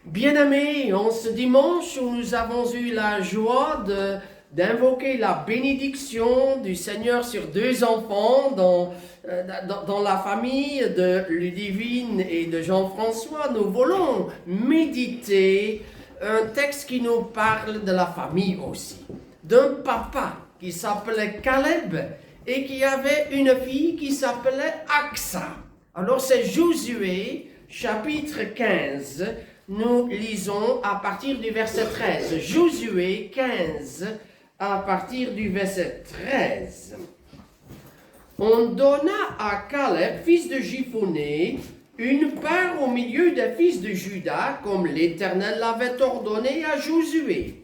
Bien-aimés, en ce dimanche où nous avons eu la joie d'invoquer la bénédiction du Seigneur sur deux enfants dans la famille de Ludivine et de Jean-François, nous voulons méditer un texte qui nous parle de la famille aussi, d'un papa qui s'appelait Caleb et qui avait une fille qui s'appelait Aksa. Alors c'est Josué, chapitre 15, nous lisons à partir du verset 13. Josué 15, à partir du verset 13. On donna à Caleb, fils de Jephunnée, une part au milieu des fils de Juda, comme l'Éternel l'avait ordonné à Josué.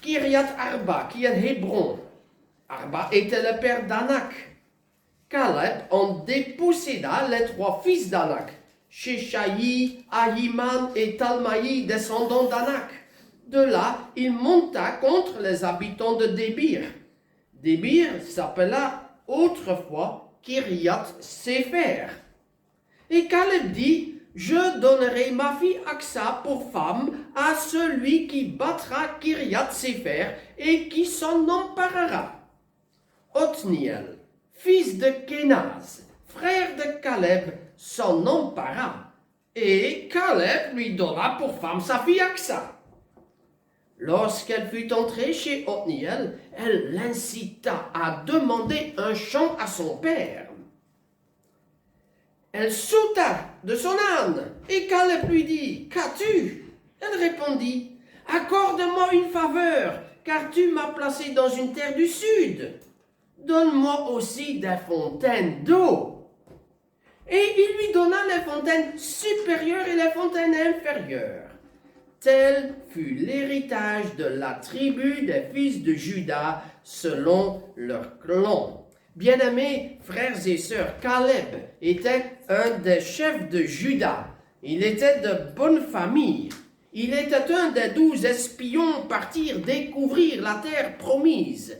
Kiriath Arba, qui est Hébron. Arba était le père d'Anak. Caleb en déposséda les trois fils d'Anak, Sheshaï, Ahiman et Talmaï, descendants d'Anak. De là, il monta contre les habitants de Débir. Débir s'appela autrefois Kiriath Sepher. Et Caleb dit, je donnerai ma fille Aksa pour femme à celui qui battra Kiriath Sepher et qui s'en emparera. Othniel, fils de Kénaz, frère de Caleb, s'en empara, et Caleb lui donna pour femme sa fille Aksa. Lorsqu'elle fut entrée chez Othniel, elle l'incita à demander un champ à son père. Elle sauta de son âne, et Caleb lui dit, « Qu'as-tu » Elle répondit, « Accorde-moi une faveur, car tu m'as placé dans une terre du sud. Donne-moi aussi des fontaines d'eau. » Et il lui donna les fontaines supérieures et les fontaines inférieures. Tel fut l'héritage de la tribu des fils de Juda selon leur clan. Bien-aimés frères et sœurs, Caleb était un des chefs de Juda. Il était de bonne famille. Il était un des 12 espions partir découvrir la terre promise.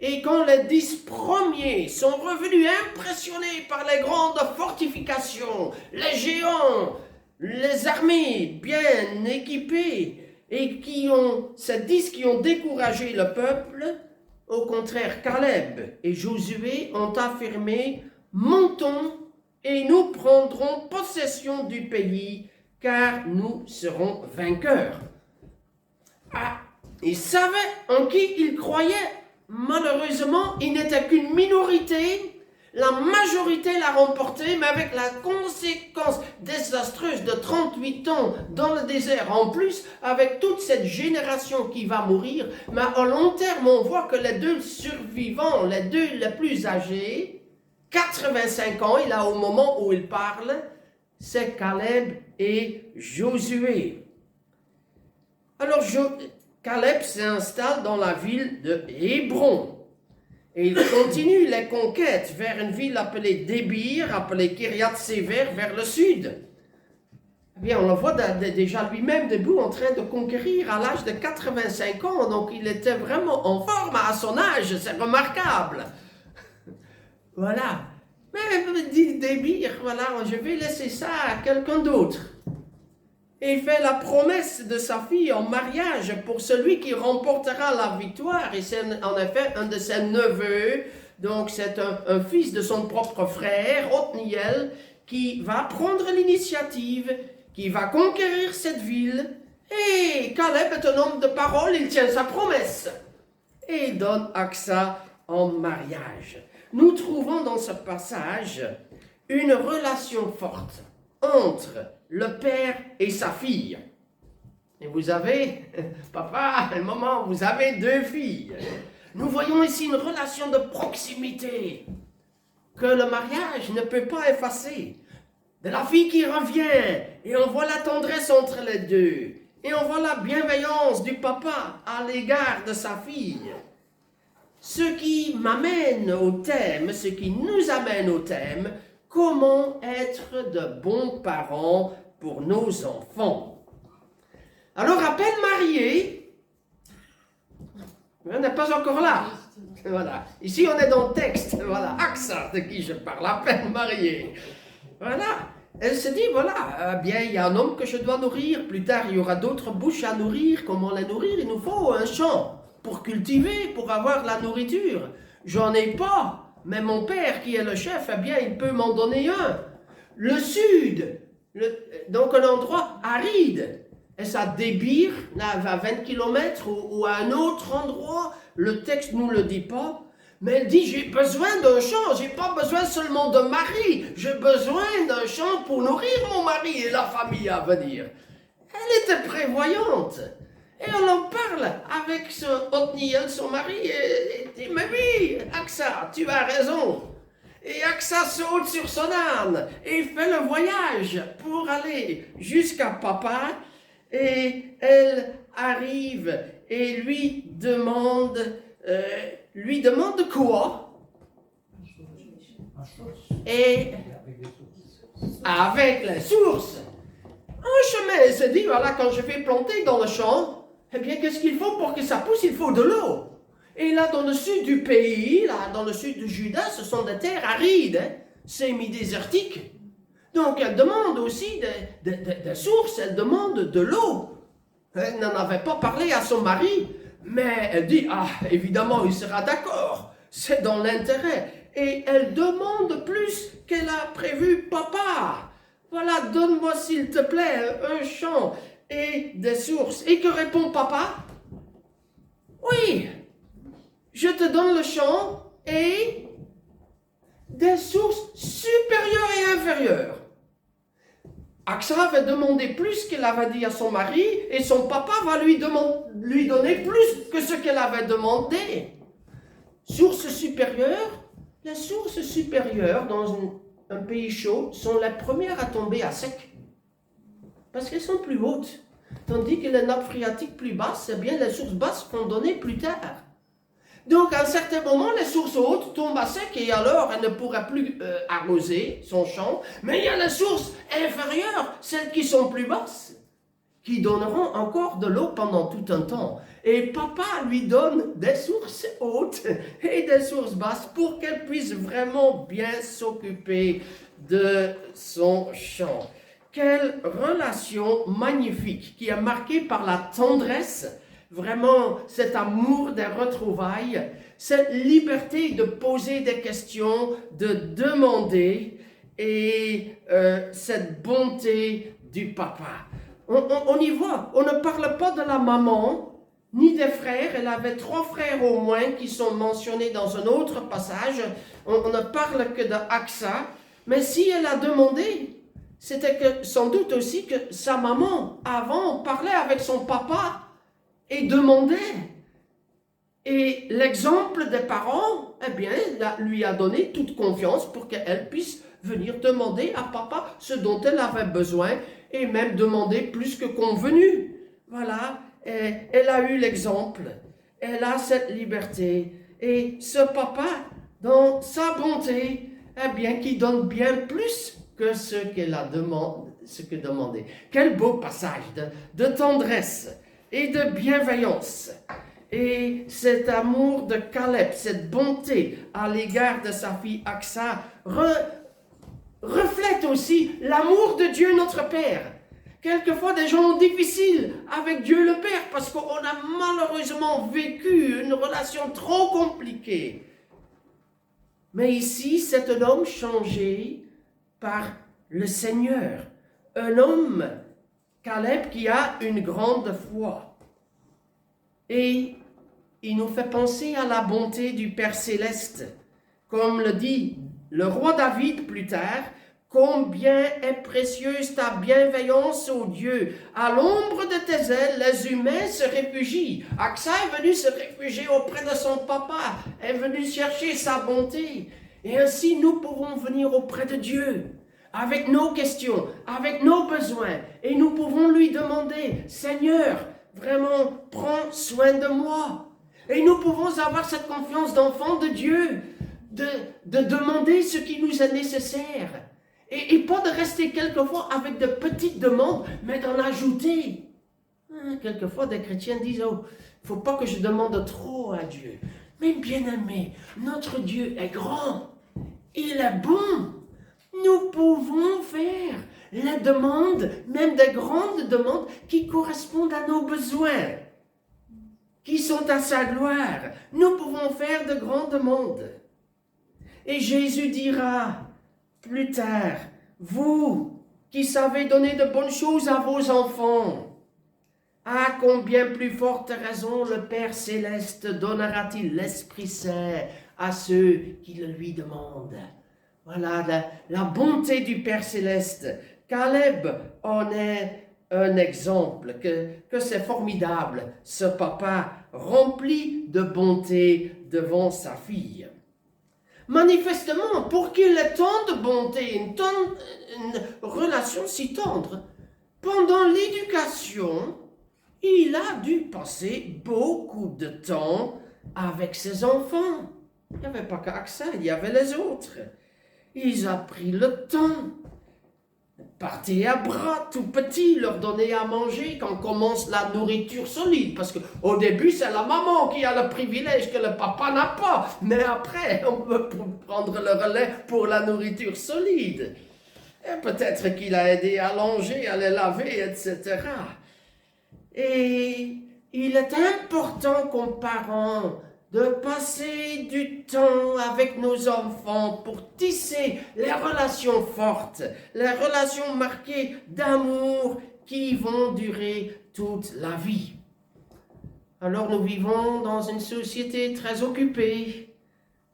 Et quand les 10 premiers sont revenus impressionnés par les grandes fortifications, les géants, les armées bien équipées, et ces 10 qui ont découragé le peuple, au contraire, Caleb et Josué ont affirmé, montons et nous prendrons possession du pays, car nous serons vainqueurs. Ah, ils savaient en qui ils croyaient. Malheureusement, il n'était qu'une minorité. La majorité l'a remporté, mais avec la conséquence désastreuse de 38 ans dans le désert, en plus, avec toute cette génération qui va mourir. Mais à long terme, on voit que les deux survivants, les deux les plus âgés, 85 ans, il a au moment où il parle, c'est Caleb et Josué. Alors, Caleb s'installe dans la ville de Hébron. Et il continue les conquêtes vers une ville appelée Débir, appelée Kiriath Sepher, vers le sud. Eh bien, on le voit déjà lui-même debout en train de conquérir à l'âge de 85 ans. Donc, il était vraiment en forme à son âge. C'est remarquable. Voilà. Mais dit Débir, voilà, je vais laisser ça à quelqu'un d'autre. Et il fait la promesse de sa fille en mariage pour celui qui remportera la victoire. Et c'est en effet un de ses neveux, donc c'est un fils de son propre frère, Othniel, qui va prendre l'initiative, qui va conquérir cette ville. Et Caleb est un homme de parole, il tient sa promesse. Et il donne Aksa en mariage. Nous trouvons dans ce passage une relation forte entre le père et sa fille. Et vous avez, papa et maman, vous avez deux filles. Nous voyons ici une relation de proximité que le mariage ne peut pas effacer. De la fille qui revient, et on voit la tendresse entre les deux, et on voit la bienveillance du papa à l'égard de sa fille. Ce qui m'amène au thème, ce qui nous amène au thème, comment être de bons parents pour nos enfants. Alors, à peine marié, on n'est pas encore là. Voilà. Ici, on est dans le texte. Voilà, Aksa de qui je parle, à peine marié. Voilà. Elle se dit, voilà, bien, il y a un homme que je dois nourrir. Plus tard, il y aura d'autres bouches à nourrir. Comment les nourrir? Il nous faut un champ pour cultiver, pour avoir la nourriture. J'en ai pas, mais mon père, qui est le chef, eh bien, il peut m'en donner un. Le sud, donc un endroit aride. Et ça débire, là, à 20 km ou à un autre endroit. Le texte ne nous le dit pas. Mais elle dit, j'ai besoin d'un champ, j'ai pas besoin seulement de mari, j'ai besoin d'un champ pour nourrir mon mari et la famille à venir. Elle était prévoyante. Et on en parle avec Othniel, son mari, et dit, mais oui, Aksa, tu as raison. Et Aksa saute sur son âne et fait le voyage pour aller jusqu'à papa. Et elle arrive et lui demande quoi? Et avec les sources. Un chemin, elle se dit, voilà, quand je vais planter dans le champ, eh bien, qu'est-ce qu'il faut pour que ça pousse? Il faut de l'eau. Et là, dans le sud du pays, là, dans le sud de Juda, ce sont des terres arides, hein, semi-désertiques. Donc, elle demande aussi des sources, elle demande de l'eau. Elle n'en avait pas parlé à son mari, mais elle dit, ah, évidemment, il sera d'accord, c'est dans l'intérêt. Et elle demande plus qu'elle a prévu, papa, voilà, donne-moi s'il te plaît un champ et des sources. Et que répond papa? Oui, je te donne le champ et des sources supérieures et inférieures. Aksa avait demandé plus qu'elle avait dit à son mari, et son papa va lui donner plus que ce qu'elle avait demandé. Sources supérieures, les sources supérieures dans un pays chaud sont les premières à tomber à sec, parce qu'elles sont plus hautes, tandis que les nappes phréatiques plus basses, eh bien les sources basses vont donner plus tard. Donc, à un certain moment, les sources hautes tombent à sec et alors elle ne pourra plus arroser son champ. Mais il y a les sources inférieures, celles qui sont plus basses, qui donneront encore de l'eau pendant tout un temps. Et papa lui donne des sources hautes et des sources basses pour qu'elle puisse vraiment bien s'occuper de son champ. Quelle relation magnifique qui est marquée par la tendresse, vraiment cet amour des retrouvailles, cette liberté de poser des questions, de demander et cette bonté du papa. On y voit, on ne parle pas de la maman ni des frères. Elle avait 3 frères au moins qui sont mentionnés dans un autre passage. On ne parle que de Aksa, mais si elle a demandé, c'était que, sans doute aussi que sa maman avant parlait avec son papa et demandait. Et l'exemple des parents, eh bien, lui a donné toute confiance pour qu'elle puisse venir demander à papa ce dont elle avait besoin et même demander plus que convenu. Voilà, et elle a eu l'exemple, elle a cette liberté. Et ce papa, dans sa bonté, eh bien, qui donne bien plus que ce qu'elle a demandé. Quel beau passage de tendresse et de bienveillance. Et cet amour de Caleb, cette bonté à l'égard de sa fille Aksa, reflète aussi l'amour de Dieu notre Père. Quelquefois, des gens ont difficile avec Dieu le Père parce qu'on a malheureusement vécu une relation trop compliquée. Mais ici, c'est un homme changé par le Seigneur. Un homme, Caleb, qui a une grande foi. Et il nous fait penser à la bonté du Père Céleste. Comme le dit le roi David plus tard, combien est précieuse ta bienveillance, ô Dieu. À l'ombre de tes ailes, les humains se réfugient. Aksa est venu se réfugier auprès de son papa, est venu chercher sa bonté. Et ainsi, nous pouvons venir auprès de Dieu avec nos questions, avec nos besoins. Et nous pouvons lui demander, Seigneur, vraiment, prends soin de moi. Et nous pouvons avoir cette confiance d'enfant de Dieu, de demander ce qui nous est nécessaire. Et pas de rester quelquefois avec de petites demandes, mais d'en ajouter. Quelquefois, des chrétiens disent, oh, il ne faut pas que je demande trop à Dieu. Mais bien aimé, notre Dieu est grand, il est bon. Nous pouvons faire les demandes, même des grandes demandes qui correspondent à nos besoins, qui sont à sa gloire. Nous pouvons faire de grandes demandes. Et Jésus dira plus tard, vous qui savez donner de bonnes choses à vos enfants, à combien plus forte raison le Père Céleste donnera-t-il l'Esprit Saint à ceux qui le lui demandent. Voilà la bonté du Père Céleste. Caleb en est un exemple, que c'est formidable, ce papa rempli de bonté devant sa fille. Manifestement, pour qu'il ait tant de bonté, une relation si tendre, pendant l'éducation, il a dû passer beaucoup de temps avec ses enfants. Il n'y avait pas qu'Axa, il y avait les autres. Ils ont pris le temps. Partez à bras, tout petit, leur donner à manger quand commence la nourriture solide. Parce qu'au début, c'est la maman qui a le privilège que le papa n'a pas. Mais après, on peut prendre le relais pour la nourriture solide. Et peut-être qu'il a aidé à langer, à les laver, etc. Et il est important comme parents de passer du temps avec nos enfants pour tisser les relations fortes, les relations marquées d'amour qui vont durer toute la vie. Alors nous vivons dans une société très occupée,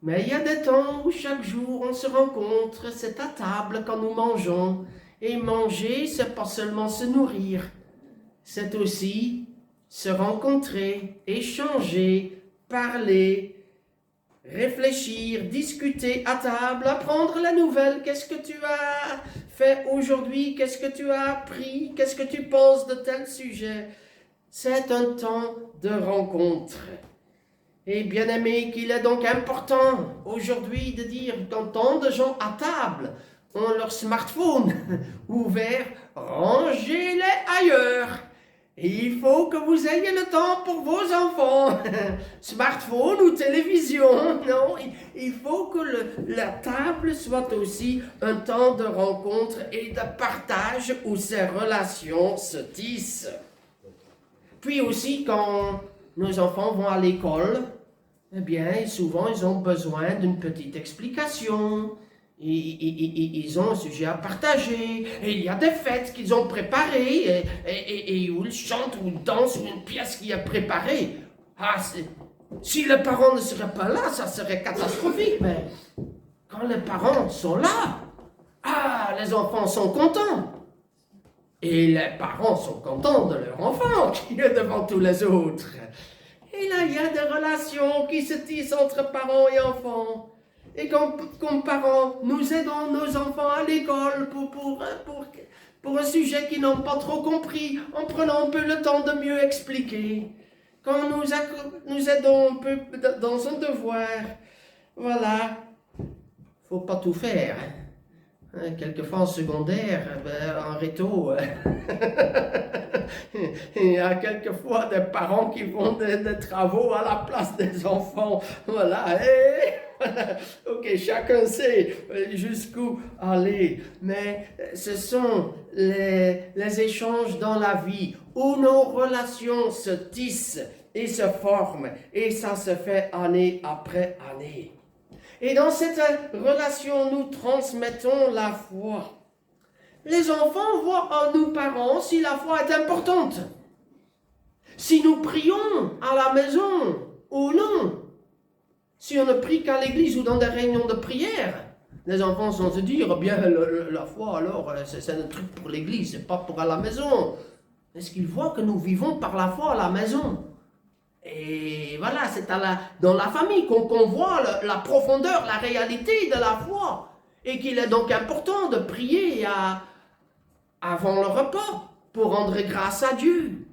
mais il y a des temps où chaque jour on se rencontre, c'est à table quand nous mangeons, et manger c'est pas seulement se nourrir, c'est aussi se rencontrer, échanger, parler, réfléchir, discuter à table, apprendre la nouvelle. Qu'est-ce que tu as fait aujourd'hui? Qu'est-ce que tu as appris? Qu'est-ce que tu penses de tel sujet? C'est un temps de rencontre. Et bien aimé, qu'il est donc important aujourd'hui de dire quand tant de gens à table ont leur smartphone ouvert, rangez-les ailleurs. Et il faut que vous ayez le temps pour vos enfants. Smartphone ou télévision, non. Il faut que la table soit aussi un temps de rencontre et de partage où ces relations se tissent. Puis aussi, quand nos enfants vont à l'école, eh bien, souvent, ils ont besoin d'une petite explication. Ils ont un sujet à partager, et il y a des fêtes qu'ils ont préparées, et où ils chantent ou ils dansent, ou une pièce qui est préparée. Ah, si les parents ne seraient pas là, ça serait catastrophique, mais quand les parents sont là, ah, les enfants sont contents. Et les parents sont contents de leur enfant qui est devant tous les autres. Et là, il y a des relations qui se tissent entre parents et enfants. Et comme parents, nous aidons nos enfants à l'école pour un sujet qu'ils n'ont pas trop compris, en prenant un peu le temps de mieux expliquer. Quand nous aidons un peu dans un devoir, voilà, faut pas tout faire. Quelquefois en secondaire, en réto, il y a quelquefois des parents qui font des travaux à la place des enfants. Voilà, ok, chacun sait jusqu'où aller, mais ce sont les échanges dans la vie où nos relations se tissent et se forment, et ça se fait année après année. Et dans cette relation, nous transmettons la foi. Les enfants voient en nous parents si la foi est importante. Si nous prions à la maison ou non. Si on ne prie qu'à l'église ou dans des réunions de prière, les enfants vont se dire, eh bien, la foi, alors, c'est un truc pour l'église, c'est pas pour à la maison. Est-ce qu'ils voient que nous vivons par la foi à la maison? Et voilà, c'est dans la famille qu'on voit la profondeur, la réalité de la foi. Et qu'il est donc important de prier avant le repas pour rendre grâce à Dieu.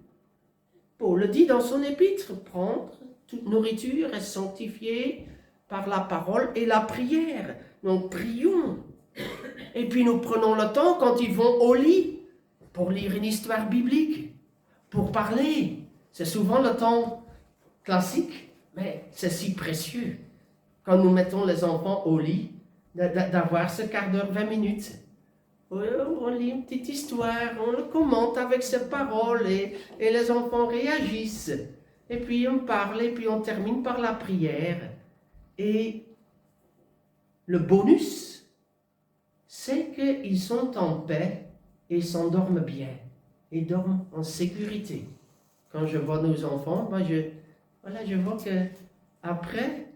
Paul le dit dans son épître, prendre toute nourriture est sanctifiée par la parole et la prière. Donc prions. Et puis nous prenons le temps quand ils vont au lit pour lire une histoire biblique, pour parler. C'est souvent le temps classique, mais c'est si précieux quand nous mettons les enfants au lit d'avoir ce quart d'heure, 20 minutes On lit une petite histoire, on le commente avec ses paroles et les enfants réagissent. Et puis on parle et puis on termine par la prière. Et le bonus, c'est qu'ils sont en paix et s'endorment bien et dorment en sécurité. Quand je vois nos enfants, je vois que après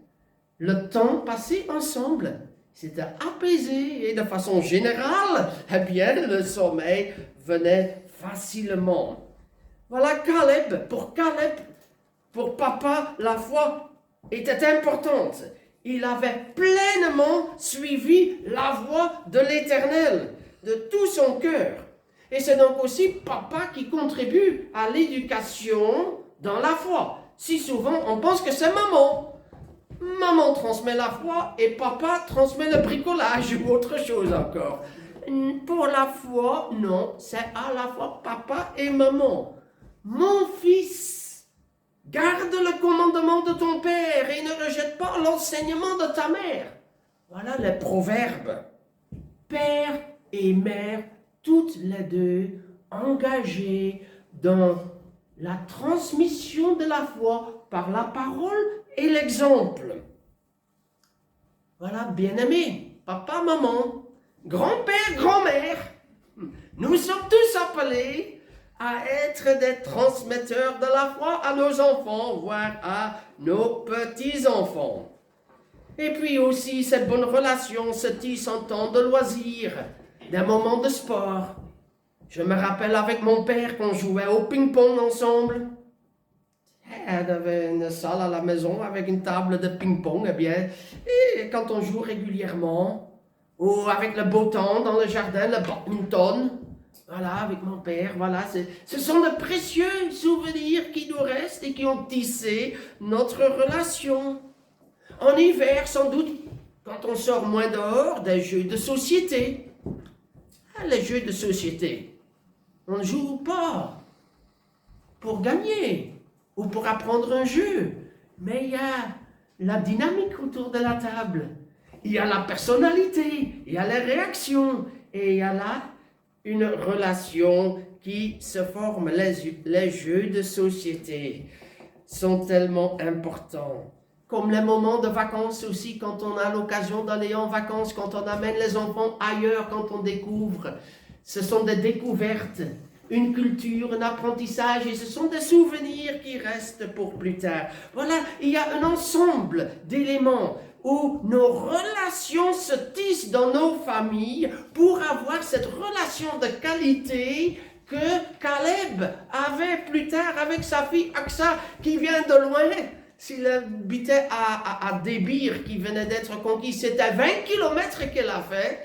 le temps passé ensemble, c'était apaisé et de façon générale, eh bien, le sommeil venait facilement. Voilà Caleb, pour papa, la foi était importante. Il avait pleinement suivi la voie de l'Éternel, de tout son cœur. Et c'est donc aussi papa qui contribue à l'éducation dans la foi. Si souvent, on pense que c'est maman. Maman transmet la foi et papa transmet le bricolage ou autre chose encore. Pour la foi, non, c'est à la fois papa et maman. Mon fils, garde le commandement de ton père et ne rejette pas l'enseignement de ta mère. Voilà les proverbes. Père et mère, toutes les deux engagées dans la transmission de la foi par la parole et l'exemple. Voilà, bien-aimés, papa, maman, grand-père, grand-mère, nous sommes tous appelés à être des transmetteurs de la foi à nos enfants, voire à nos petits-enfants. Et puis aussi, cette bonne relation se tisse en temps de loisirs, des moments de sport. Je me rappelle avec mon père qu'on jouait au ping-pong ensemble. On avait une salle à la maison avec une table de ping-pong, eh bien, et quand on joue régulièrement, ou avec le beau temps dans le jardin, le badminton, voilà, avec mon père, voilà, ce sont de précieux souvenirs qui nous restent et qui ont tissé notre relation. En hiver, sans doute, quand on sort moins dehors, des jeux de société. Les jeux de société, on ne joue pas pour gagner ou pour apprendre un jeu, mais il y a la dynamique autour de la table, il y a la personnalité, il y a les réactions, et il y a là une relation qui se forme. Les jeux de société sont tellement importants. Comme les moments de vacances aussi, quand on a l'occasion d'aller en vacances, quand on amène les enfants ailleurs, quand on découvre. Ce sont des découvertes, une culture, un apprentissage, et ce sont des souvenirs qui restent pour plus tard. Voilà, il y a un ensemble d'éléments où nos relations se tissent dans nos familles pour avoir cette relation de qualité que Caleb avait plus tard avec sa fille Aksa, qui vient de loin. S'il habitait à Débir, qui venait d'être conquis, c'était 20 kilomètres qu'elle a fait.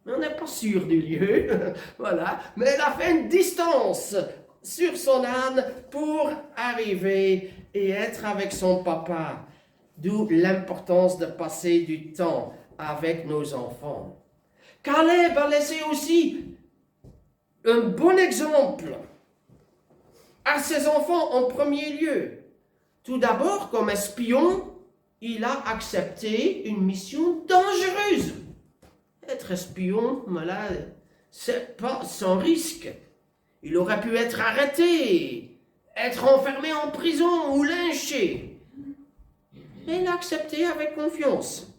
Mais on n'est pas sûr du lieu, voilà. Mais elle a fait une distance sur son âne pour arriver et être avec son papa. D'où l'importance de passer du temps avec nos enfants. Caleb a laissé aussi un bon exemple à ses enfants en premier lieu. Tout d'abord, comme espion, il a accepté une mission dangereuse. Être espion, voilà, c'est pas sans risque. Il aurait pu être arrêté, être enfermé en prison ou lynché. Mais il a accepté avec confiance.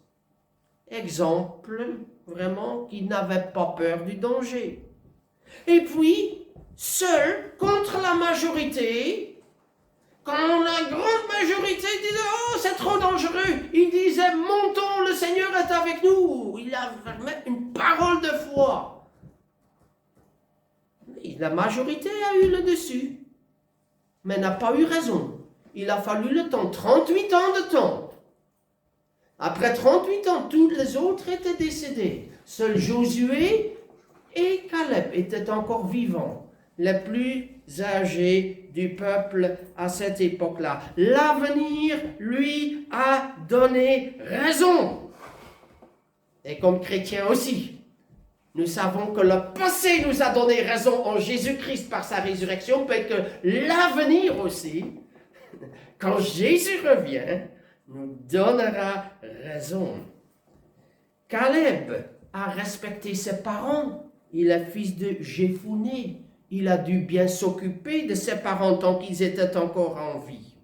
Exemple, vraiment, qu'il n'avait pas peur du danger. Et puis, seul, contre la majorité, quand la grande majorité disait « Oh, c'est trop dangereux », il disait « Montons, le Seigneur est avec nous ». Il avait une parole de foi. Et la majorité a eu le dessus, mais n'a pas eu raison. Il a fallu le temps, 38 ans de temps. Après 38 ans, tous les autres étaient décédés. Seul Josué et Caleb étaient encore vivants, les plus âgés du peuple à cette époque-là. L'avenir lui a donné raison. Et comme chrétiens aussi, nous savons que le passé nous a donné raison en Jésus-Christ par sa résurrection, mais que l'avenir aussi, quand Jésus revient, nous donnera raison. Caleb a respecté ses parents Il est fils de Jéphuné. Il a dû bien s'occuper de ses parents tant qu'ils étaient encore en vie.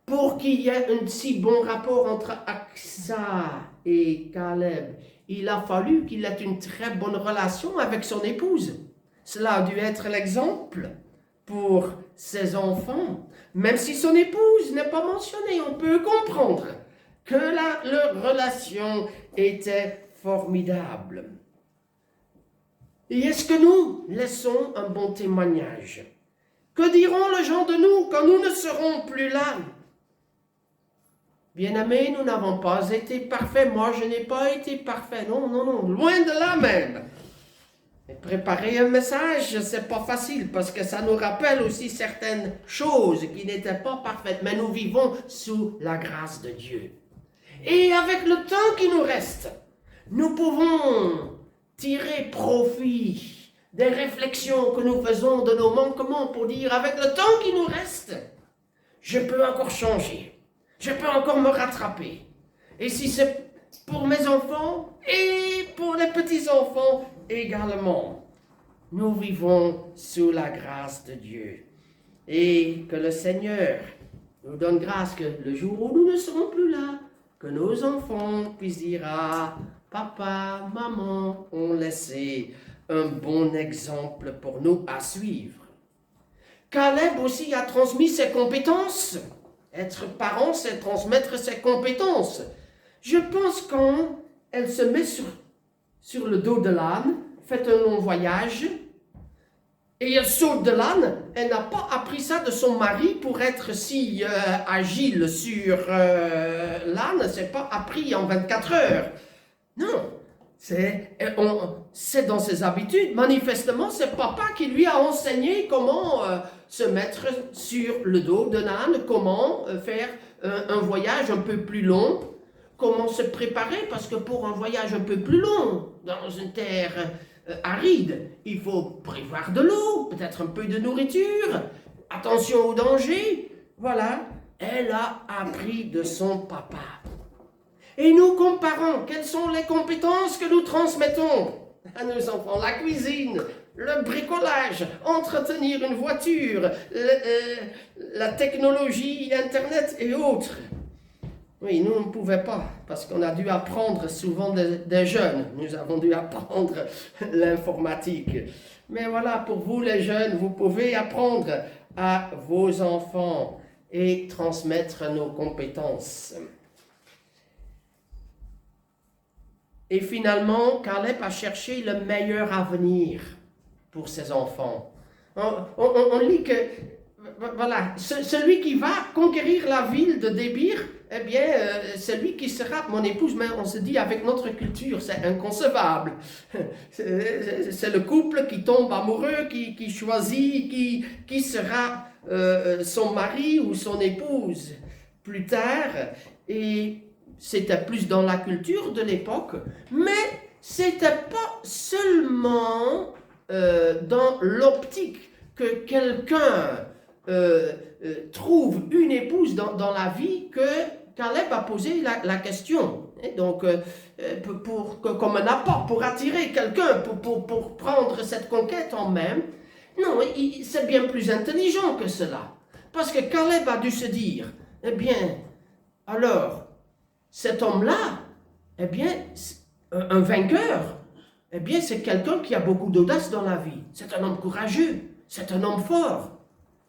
Pour qu'il y ait un si bon rapport entre Aksa et Caleb, il a fallu qu'il ait une très bonne relation avec son épouse. Cela a dû être l'exemple pour ses enfants. Même si son épouse n'est pas mentionnée, on peut comprendre que leur relation était formidable. Et est-ce que nous laissons un bon témoignage? Que diront les gens de nous quand nous ne serons plus là? Bien-aimés, nous n'avons pas été parfaits. Moi, je n'ai pas été parfait. Non, non, non, loin de là même. Et préparer un message, c'est pas facile parce que ça nous rappelle aussi certaines choses qui n'étaient pas parfaites. Mais nous vivons sous la grâce de Dieu. Et avec le temps qui nous reste, nous pouvons tirer profit des réflexions que nous faisons de nos manquements pour dire, avec le temps qui nous reste, je peux encore changer. Je peux encore me rattraper. Et si c'est pour mes enfants et pour les petits-enfants également, nous vivons sous la grâce de Dieu. Et que le Seigneur nous donne grâce que le jour où nous ne serons plus là, que nos enfants puissent dire, ah, papa, maman ont laissé un bon exemple pour nous à suivre. Caleb aussi a transmis ses compétences. Être parent, c'est transmettre ses compétences. Je pense quand elle se met sur le dos de l'âne, fait un long voyage, et elle saute de l'âne, elle n'a pas appris ça de son mari pour être si agile sur l'âne, c'est pas appris en 24 heures. Non, c'est dans ses habitudes. Manifestement, c'est papa qui lui a enseigné comment se mettre sur le dos de l'âne, comment faire un voyage un peu plus long, comment se préparer, parce que pour un voyage un peu plus long, dans une terre aride, il faut prévoir de l'eau, peut-être un peu de nourriture, attention au danger. Voilà, elle a appris de son papa. Et nous comparons, quelles sont les compétences que nous transmettons à nos enfants? La cuisine, le bricolage, entretenir une voiture, la technologie, Internet et autres. Oui, nous ne pouvions pas, parce qu'on a dû apprendre souvent des jeunes. Nous avons dû apprendre l'informatique. Mais voilà, pour vous les jeunes, vous pouvez apprendre à vos enfants et transmettre nos compétences. Et finalement, Caleb a cherché le meilleur avenir pour ses enfants. On lit que, voilà, celui qui va conquérir la ville de Débir, eh bien, c'est lui qui sera mon épouse. Mais on se dit, avec notre culture, c'est inconcevable. C'est le couple qui tombe amoureux, qui choisit, qui sera son mari ou son épouse plus tard. Et c'était plus dans la culture de l'époque, mais c'était pas seulement dans l'optique que quelqu'un trouve une épouse dans la vie que Caleb a posé la question. Et donc, comme un apport, pour attirer quelqu'un, pour prendre cette conquête en main. Non, c'est bien plus intelligent que cela. Parce que Caleb a dû se dire, eh bien, alors, cet homme-là, eh bien, un vainqueur, eh bien, c'est quelqu'un qui a beaucoup d'audace dans la vie. C'est un homme courageux, c'est un homme fort,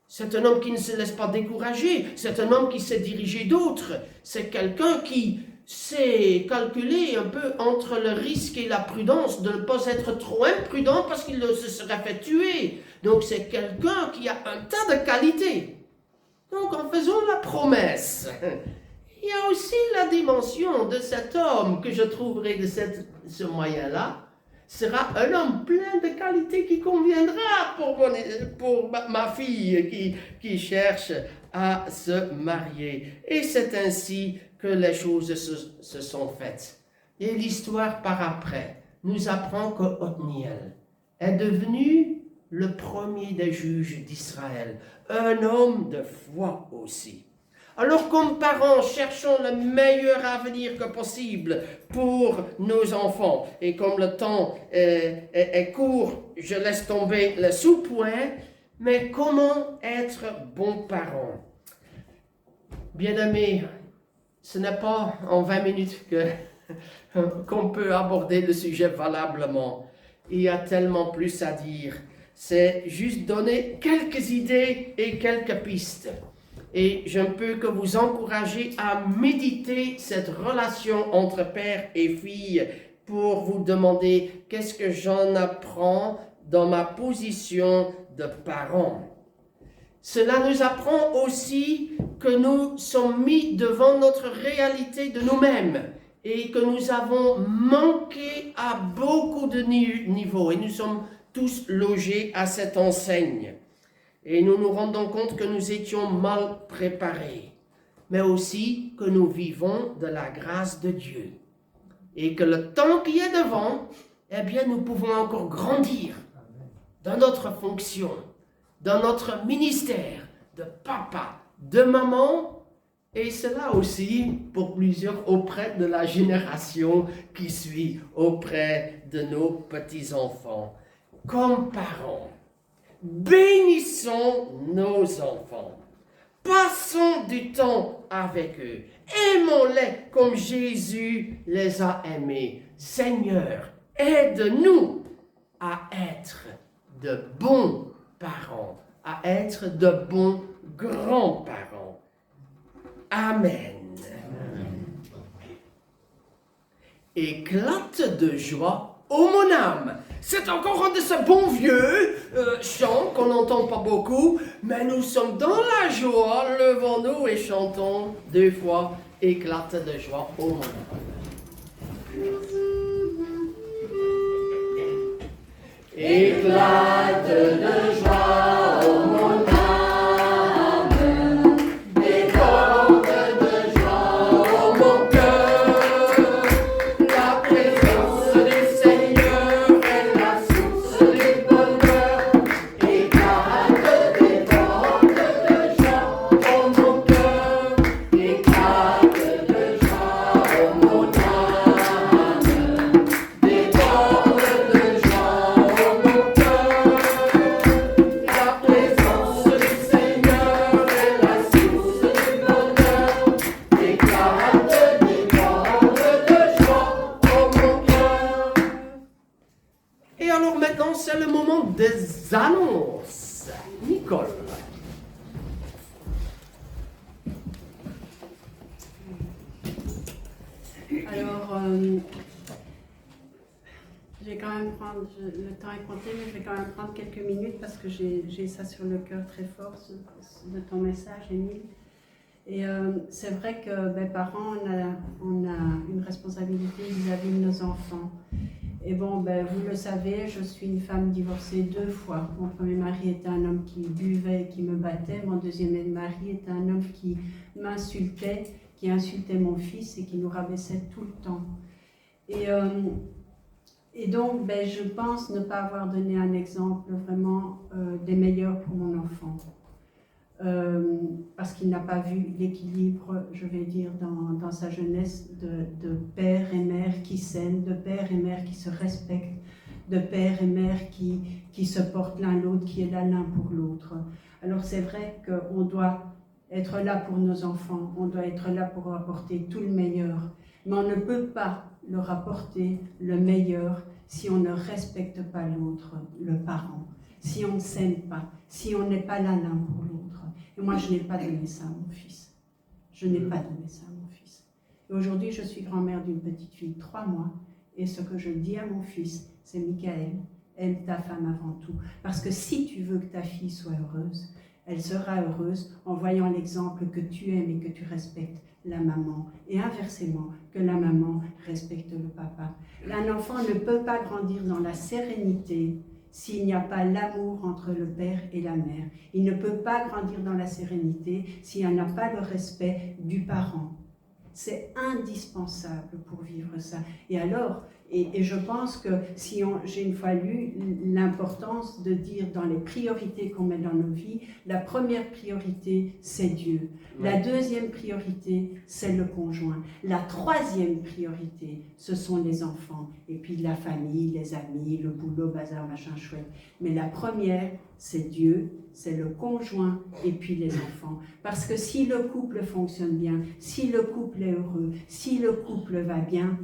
c'est un homme qui ne se laisse pas décourager, c'est un homme qui sait diriger d'autres, c'est quelqu'un qui sait calculer un peu entre le risque et la prudence, de ne pas être trop imprudent parce qu'il se serait fait tuer. Donc, c'est quelqu'un qui a un tas de qualités. Donc, en faisant la promesse, il y a aussi la dimension de cet homme que je trouverai de ce moyen-là, sera un homme plein de qualités qui conviendra pour ma fille qui cherche à se marier. Et c'est ainsi que les choses se sont faites. Et l'histoire par après nous apprend que Othniel est devenu le premier des juges d'Israël, un homme de foi aussi. Alors comme parents, cherchons le meilleur avenir que possible pour nos enfants. Et comme le temps est court, je laisse tomber le sous-point. Mais comment être bon parent? Bien-aimés, ce n'est pas en 20 minutes qu'on peut aborder le sujet valablement. Il y a tellement plus à dire. C'est juste donner quelques idées et quelques pistes. Et je ne peux que vous encourager à méditer cette relation entre père et fille pour vous demander qu'est-ce que j'en apprends dans ma position de parent. Cela nous apprend aussi que nous sommes mis devant notre réalité de nous-mêmes et que nous avons manqué à beaucoup de niveaux et nous sommes tous logés à cette enseigne. Et nous nous rendons compte que nous étions mal préparés, mais aussi que nous vivons de la grâce de Dieu. Et que le temps qui est devant, eh bien, nous pouvons encore grandir dans notre fonction, dans notre ministère de papa, de maman, et cela aussi pour plusieurs auprès de la génération qui suit, auprès de nos petits-enfants. Comme parents, bénissons nos enfants. Passons du temps avec eux. Aimons-les comme Jésus les a aimés. Seigneur, aide-nous à être de bons parents, à être de bons grands-parents. Amen. Éclate de joie, ô mon âme. C'est encore un de ces bons vieux chants qu'on n'entend pas beaucoup, mais nous sommes dans la joie, levons-nous et chantons 2 fois, éclate de joie, ô mon âme. Éclate de joie, ô mon âme. Des annonces. Nicole. Alors, je vais quand même prendre, le temps est compté, mais je vais quand même prendre quelques minutes parce que j'ai ça sur le cœur très fort de ton message, Émile. Et c'est vrai que, parents, on a une responsabilité vis-à-vis de nos enfants. Et bon, vous le savez, je suis une femme divorcée 2 fois. Mon premier mari était un homme qui buvait et qui me battait. Mon deuxième mari était un homme qui m'insultait, qui insultait mon fils et qui nous rabaissait tout le temps. Et donc, je pense ne pas avoir donné un exemple vraiment des meilleurs pour mon enfant. Parce qu'il n'a pas vu l'équilibre, je vais dire, dans sa jeunesse de père et mère qui s'aiment, de père et mère qui se respectent, de père et mère qui se portent l'un l'autre, qui est là l'un pour l'autre. Alors c'est vrai qu'on doit être là pour nos enfants, on doit être là pour leur apporter tout le meilleur, mais on ne peut pas leur apporter le meilleur si on ne respecte pas l'autre, le parent, si on ne s'aime pas, si on n'est pas là l'un pour l'autre. Et moi, je n'ai pas donné ça à mon fils. Je n'ai pas donné ça à mon fils. Et aujourd'hui, je suis grand-mère d'une petite fille de 3 mois. Et ce que je dis à mon fils, c'est Michael, aime ta femme avant tout. Parce que si tu veux que ta fille soit heureuse, elle sera heureuse en voyant l'exemple que tu aimes et que tu respectes la maman. Et inversement, que la maman respecte le papa. Un enfant ne peut pas grandir dans la sérénité s'il n'y a pas l'amour entre le père et la mère. Il ne peut pas grandir dans la sérénité s'il n'y a pas le respect du parent. C'est indispensable pour vivre ça. Et alors, Et je pense que si j'ai une fois lu l'importance de dire dans les priorités qu'on met dans nos vies, la première priorité, c'est Dieu. La deuxième priorité, c'est le conjoint. La troisième priorité, ce sont les enfants. Et puis la famille, les amis, le boulot, bazar, machin chouette. Mais la première, c'est Dieu, c'est le conjoint et puis les enfants. Parce que si le couple fonctionne bien, si le couple est heureux, si le couple va bien,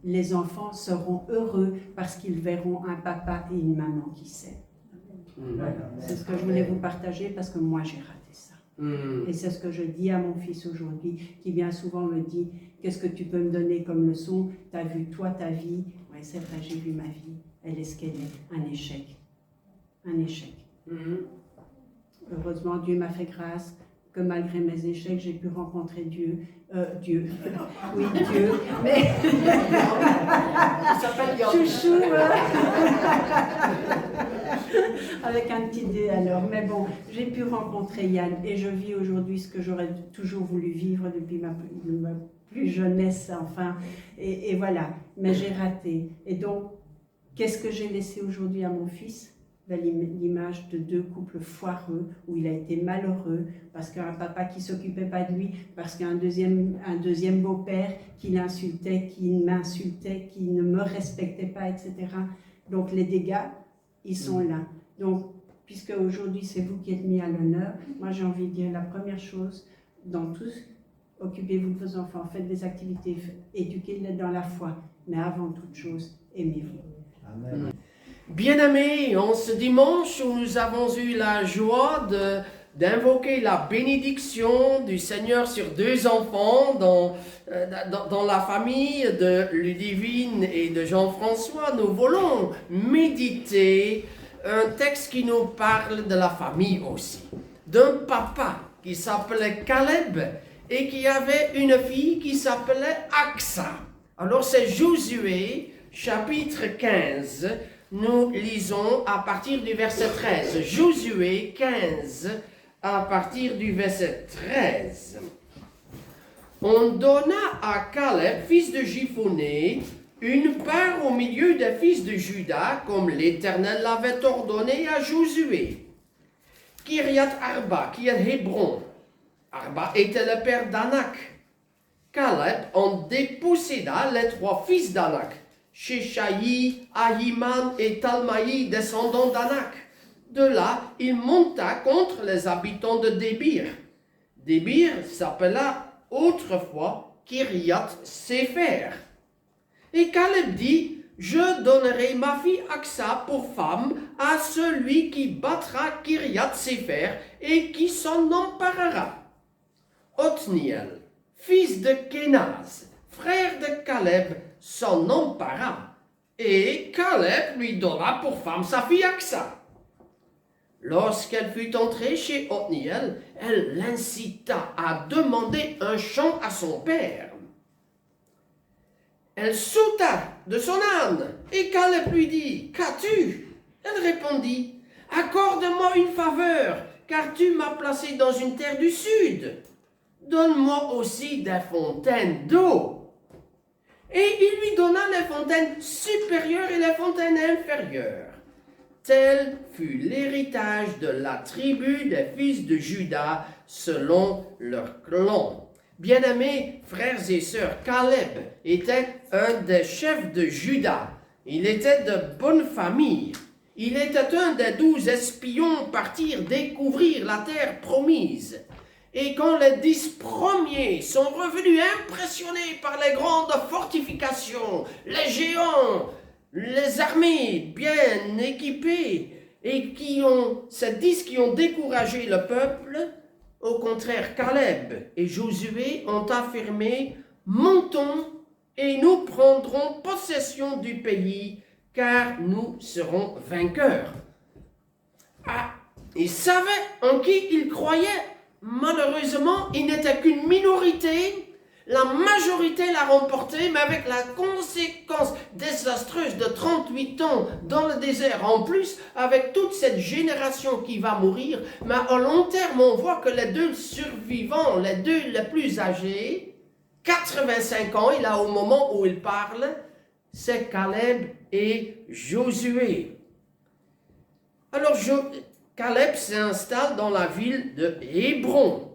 les enfants seront heureux parce qu'ils verront un papa et une maman qui s'aiment. Voilà. C'est ce que je voulais vous partager parce que moi j'ai raté ça. Et c'est ce que je dis à mon fils aujourd'hui, qui bien souvent me dit « Qu'est-ce que tu peux me donner comme leçon? Tu as vu toi ta vie ?» Oui, c'est vrai, j'ai vu ma vie. Elle est ce qu'elle est, un échec. Un échec. Heureusement, Dieu m'a fait grâce que malgré mes échecs, j'ai pu rencontrer Dieu. Dieu. Oui, Dieu. Mais... Il s'appelle Yann. Chouchou. Avec un petit dé alors. Mais bon, j'ai pu rencontrer Yann et je vis aujourd'hui ce que j'aurais toujours voulu vivre depuis ma plus jeunesse, enfin. Et voilà. Mais j'ai raté. Et donc, qu'est-ce que j'ai laissé aujourd'hui à mon fils? L'image de deux couples foireux où il a été malheureux parce qu'un papa qui s'occupait pas de lui, parce qu'un deuxième beau-père qui l'insultait, qui m'insultait, qui ne me respectait pas, etc. Donc les dégâts, ils sont là. Donc, puisque aujourd'hui c'est vous qui êtes mis à l'honneur, moi j'ai envie de dire la première chose, dans tout, occupez-vous de vos enfants, faites des activités, éduquez-les dans la foi, mais avant toute chose, aimez-vous. Amen. Bien-aimés, en ce dimanche où nous avons eu la joie d'invoquer la bénédiction du Seigneur sur deux enfants dans la famille de Ludivine et de Jean-François, nous voulons méditer un texte qui nous parle de la famille aussi. D'un papa qui s'appelait Caleb et qui avait une fille qui s'appelait Aksa. Alors c'est Josué, chapitre 15. Nous lisons à partir du verset 13. Josué 15, à partir du verset 13. On donna à Caleb, fils de Jephunneh, une part au milieu des fils de Juda, comme l'Éternel l'avait ordonné à Josué. Kiriath Arba, qui est Hébron. Arba était le père d'Anak. Caleb en déposséda les trois fils d'Anak. Sheshaï, Ahiman et Talmaï, descendants d'Anak. De là, il monta contre les habitants de Débir. Débir s'appela autrefois Kiriath Sefer. Et Caleb dit, je donnerai ma fille Aksa pour femme à celui qui battra Kiriath Sefer et qui s'en emparera. Othniel, fils de Kenaz, frère de Caleb, s'en empara, et Caleb lui donna pour femme sa fille Aksa. Lorsqu'elle fut entrée chez Othniel, elle l'incita à demander un champ à son père. Elle sauta de son âne, et Caleb lui dit, « Qu'as-tu » Elle répondit, « Accorde-moi une faveur, car tu m'as placé dans une terre du sud. Donne-moi aussi des fontaines d'eau. » Et il lui donna les fontaines supérieures et les fontaines inférieures. Tel fut l'héritage de la tribu des fils de Juda selon leur clan. Bien-aimés frères et sœurs, Caleb était un des chefs de Juda. Il était de bonne famille. Il était un des 12 espions partir découvrir la terre promise. Et quand les 10 premiers sont revenus impressionnés par les grandes fortifications, les géants, les armées bien équipées, et ces 10 qui ont découragé le peuple, au contraire, Caleb et Josué ont affirmé, « Montons et nous prendrons possession du pays, car nous serons vainqueurs. » Ah, ils savaient en qui ils croyaient. Malheureusement, il n'était qu'une minorité. La majorité l'a remporté, mais avec la conséquence désastreuse de 38 ans dans le désert. En plus, avec toute cette génération qui va mourir, mais à long terme, on voit que les deux survivants, les deux les plus âgés, 85 ans, il a au moment où il parle, c'est Caleb et Josué. Alors Caleb s'installe dans la ville de Hébron.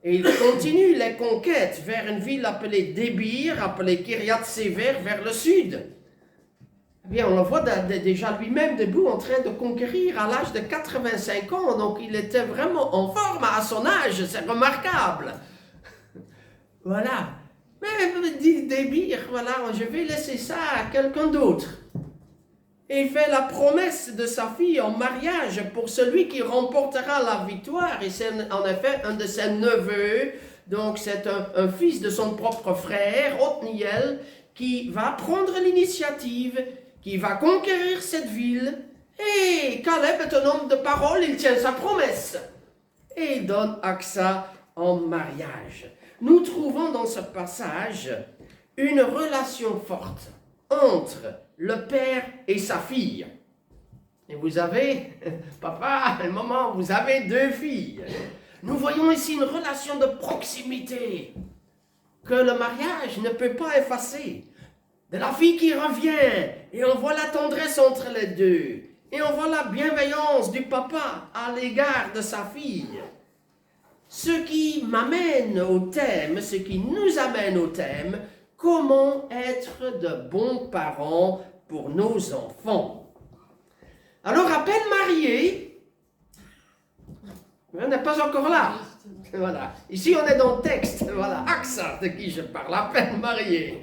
Et il continue les conquêtes vers une ville appelée Débir, appelée Kiriath Séver, vers le sud. Eh bien, on le voit déjà lui-même debout en train de conquérir à l'âge de 85 ans. Donc, il était vraiment en forme à son âge. C'est remarquable. Voilà. Mais dit Débir, voilà, je vais laisser ça à quelqu'un d'autre. Et il fait la promesse de sa fille en mariage pour celui qui remportera la victoire. Et c'est en effet un de ses neveux, donc c'est un fils de son propre frère, Othniel, qui va prendre l'initiative, qui va conquérir cette ville. Et Caleb est un homme de parole, il tient sa promesse. Et il donne Aksa en mariage. Nous trouvons dans ce passage une relation forte entre le père et sa fille. Et vous avez, papa et maman, vous avez 2 filles. Nous voyons ici une relation de proximité que le mariage ne peut pas effacer. De la fille qui revient, et on voit la tendresse entre les deux. Et on voit la bienveillance du papa à l'égard de sa fille. Ce qui m'amène au thème, ce qui nous amène au thème, comment être de bons parents pour nos enfants. Alors, à peine marié, on n'est pas encore là. Voilà. Ici, on est dans le texte. Voilà, Aksa, de qui je parle, à peine marié.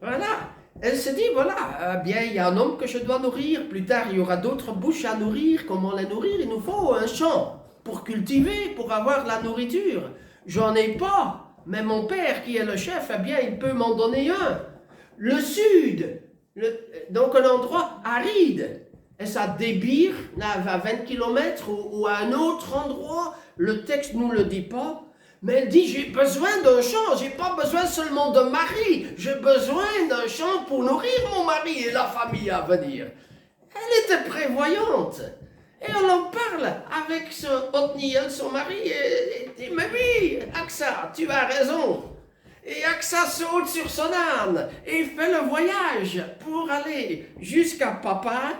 Voilà. Elle se dit, voilà, bien, il y a un homme que je dois nourrir. Plus tard, il y aura d'autres bouches à nourrir. Comment les nourrir? Il nous faut un champ pour cultiver, pour avoir de la nourriture. J'en ai pas. Mais mon père, qui est le chef, eh bien, il peut m'en donner un. Le sud, donc un endroit aride. Et ça Débir, là, à 20 km, ou à un autre endroit, le texte ne nous le dit pas. Mais elle dit, j'ai besoin d'un champ, j'ai pas besoin seulement de mari, j'ai besoin d'un champ pour nourrir mon mari et la famille à venir. Elle était prévoyante. Et on en parle avec Othniel, son mari, et dit, mais oui, Aksa, tu as raison. Et Aksa saute sur son âne et fait le voyage pour aller jusqu'à papa.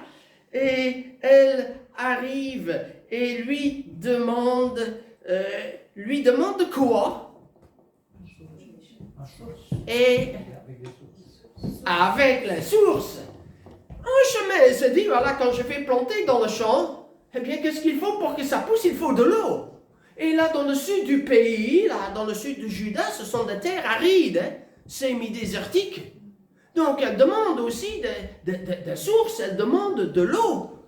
Et elle arrive et lui demande quoi? Et avec les sources. Un chemin, elle se dit, voilà, quand je vais planter dans le champ, eh bien, qu'est-ce qu'il faut pour que ça pousse? Il faut de l'eau. Et là, dans le sud du pays, là, dans le sud de Juda, ce sont des terres arides, hein, semi-désertiques. Donc, elle demande aussi des sources, elle demande de l'eau.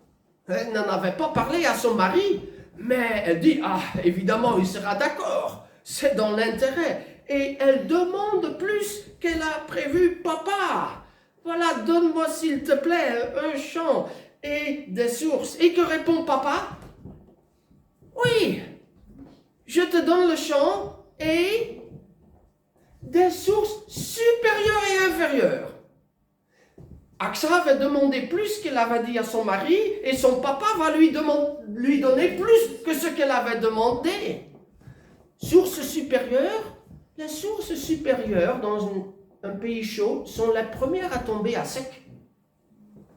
Elle n'en avait pas parlé à son mari, mais elle dit, ah, évidemment, il sera d'accord. C'est dans l'intérêt. Et elle demande plus qu'elle a prévu papa. Voilà, donne-moi s'il te plaît un champ et des sources. Et que répond papa? Oui, je te donne le champ et des sources supérieures et inférieures. Aksa va demander plus qu'elle avait dit à son mari et son papa va lui donner plus que ce qu'elle avait demandé. Sources supérieures, les sources supérieures dans un pays chaud sont les premières à tomber à sec.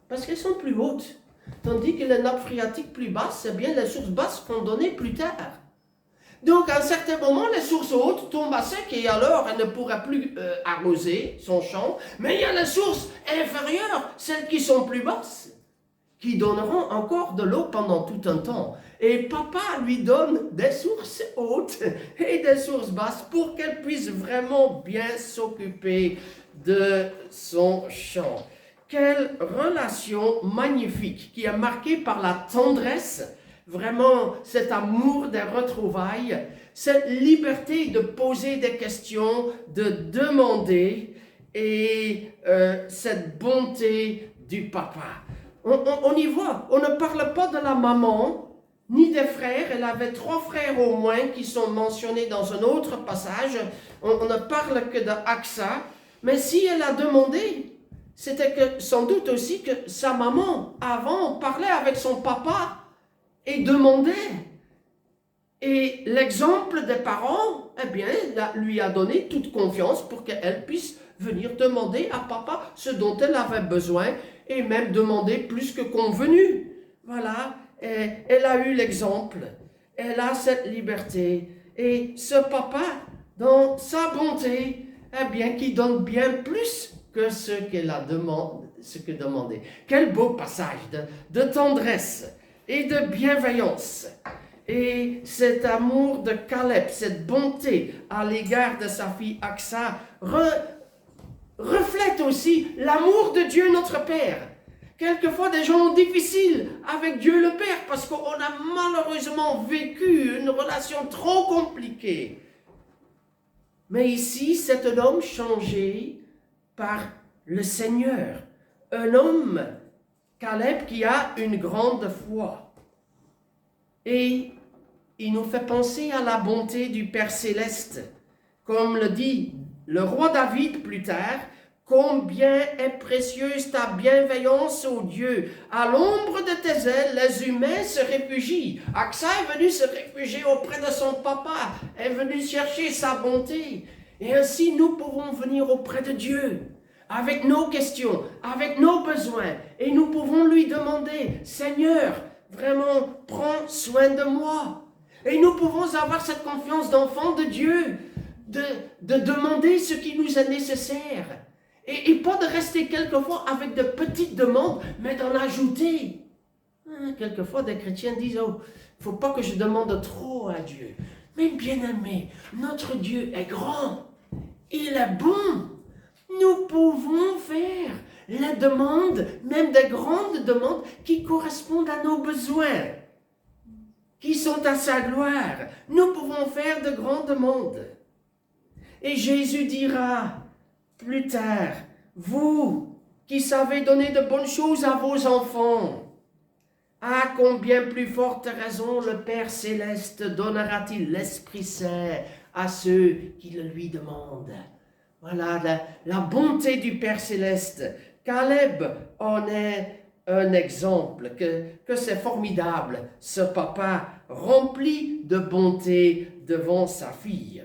Parce qu'elles sont plus hautes. Tandis que les nappes phréatiques plus basses, eh bien les sources basses vont donner plus tard. Donc à un certain moment, les sources hautes tombent à sec et alors elle ne pourra plus arroser son champ. Mais il y a les sources inférieures, celles qui sont plus basses, qui donneront encore de l'eau pendant tout un temps. Et papa lui donne des sources hautes et des sources basses pour qu'elle puisse vraiment bien s'occuper de son champ. Quelle relation magnifique qui est marquée par la tendresse, vraiment cet amour des retrouvailles, cette liberté de poser des questions, de demander et cette bonté du papa. On y voit, on ne parle pas de la maman ni des frères. Elle avait 3 frères au moins qui sont mentionnés dans un autre passage. On ne parle que d'Aksa, mais si elle a demandé, c'était que sans doute aussi que sa maman, avant, parlait avec son papa et demandait. Et l'exemple des parents, eh bien, lui a donné toute confiance pour qu'elle puisse venir demander à papa ce dont elle avait besoin et même demander plus que convenu. Voilà, et elle a eu l'exemple, elle a cette liberté. Et ce papa, dans sa bonté, eh bien, qui donne bien plus que ce qu'elle a demandé. Quel beau passage de tendresse et de bienveillance. Et cet amour de Caleb, cette bonté à l'égard de sa fille Aksa, reflète aussi l'amour de Dieu notre Père. Quelquefois, des gens ont difficile avec Dieu le Père parce qu'on a malheureusement vécu une relation trop compliquée. Mais ici, c'est un homme changé par le Seigneur. Un homme, Caleb, qui a une grande foi. Et il nous fait penser à la bonté du Père Céleste. Comme le dit le roi David plus tard, combien est précieuse ta bienveillance, ô Dieu. À l'ombre de tes ailes, les humains se réfugient. Aksa est venu se réfugier auprès de son papa, est venu chercher sa bonté. Et ainsi, nous pouvons venir auprès de Dieu, avec nos questions, avec nos besoins. Et nous pouvons lui demander, Seigneur, vraiment, prends soin de moi. Et nous pouvons avoir cette confiance d'enfant de Dieu, de demander ce qui nous est nécessaire. Et pas de rester quelquefois avec de petites demandes, mais d'en ajouter. Quelquefois, des chrétiens disent, oh, il ne faut pas que je demande trop à Dieu. Mais bien aimé, notre Dieu est grand. Il est bon. Nous pouvons faire les demandes, même des grandes demandes, qui correspondent à nos besoins, qui sont à sa gloire. Nous pouvons faire de grandes demandes. Et Jésus dira plus tard, vous qui savez donner de bonnes choses à vos enfants, à combien plus forte raison le Père Céleste donnera-t-il l'Esprit Saint à ceux qui le lui demandent. Voilà la bonté du Père Céleste. Caleb en est un exemple, que c'est formidable, ce papa rempli de bonté devant sa fille.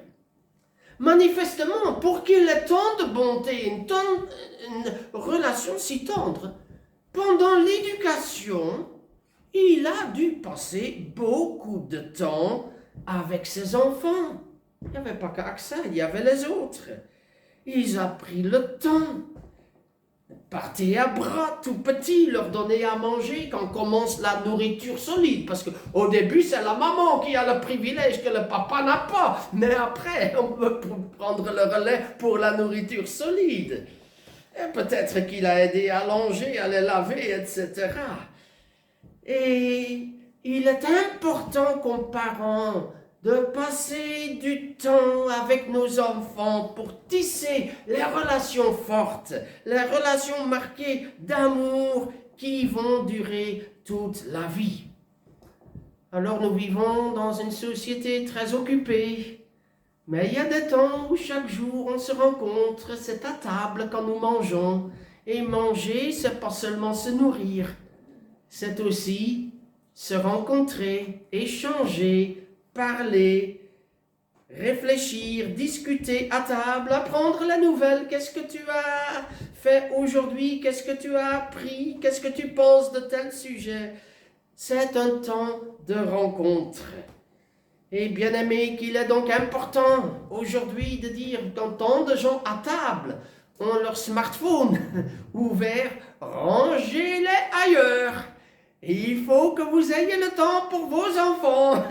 Manifestement, pour qu'il ait tant de bonté, une relation si tendre, pendant l'éducation, il a dû passer beaucoup de temps avec ses enfants. Il n'y avait pas qu'Aksa, il y avait les autres. Ils ont pris le temps. Partez à bras tout petits, leur donner à manger quand commence la nourriture solide. Parce qu'au début, c'est la maman qui a le privilège que le papa n'a pas. Mais après, on peut prendre le relais pour la nourriture solide. Et peut-être qu'il a aidé à langer, à les laver, etc. Et il est important comme parents de passer du temps avec nos enfants pour tisser les relations fortes, les relations marquées d'amour qui vont durer toute la vie. Alors nous vivons dans une société très occupée, mais il y a des temps où chaque jour on se rencontre, c'est à table quand nous mangeons, et manger, c'est pas seulement se nourrir, c'est aussi se rencontrer, échanger, parler, réfléchir, discuter à table, apprendre la nouvelle. Qu'est-ce que tu as fait aujourd'hui? Qu'est-ce que tu as appris? Qu'est-ce que tu penses de tel sujet? C'est un temps de rencontre. Et bien aimé, qu'il est donc important aujourd'hui de dire quand tant de gens à table ont leur smartphone ouvert, rangez-les ailleurs. Et il faut que vous ayez le temps pour vos enfants.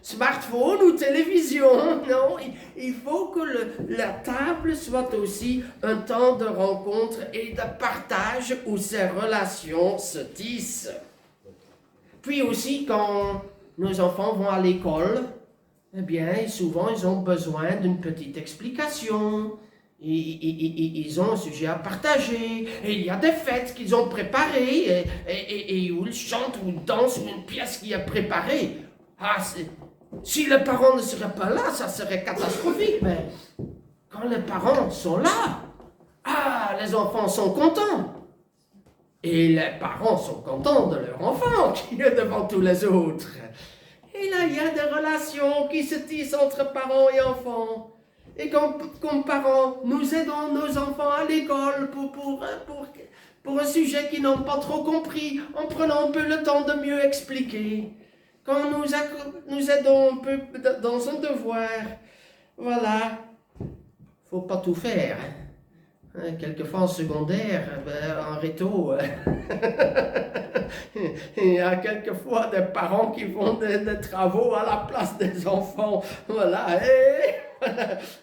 Smartphone ou télévision, non. Il faut que la table soit aussi un temps de rencontre et de partage où ces relations se tissent. Puis aussi, quand nos enfants vont à l'école, eh bien, souvent, ils ont besoin d'une petite explication. Ils ont un sujet à partager, et il y a des fêtes qu'ils ont préparées, et où ils chantent ou ils dansent ou une pièce qui est préparée. Si les parents ne seraient pas là, ça serait catastrophique, mais quand les parents sont là, les enfants sont contents. Et les parents sont contents de leur enfant qui est devant tous les autres. Et là, il y a des relations qui se tissent entre parents et enfants. Et comme parents, nous aidons nos enfants à l'école pour un sujet qu'ils n'ont pas trop compris, en prenant un peu le temps de mieux expliquer. Quand nous aidons un peu dans un devoir, voilà, faut pas tout faire. Quelquefois en secondaire, en réto, il y a quelquefois des parents qui font des travaux à la place des enfants. Voilà,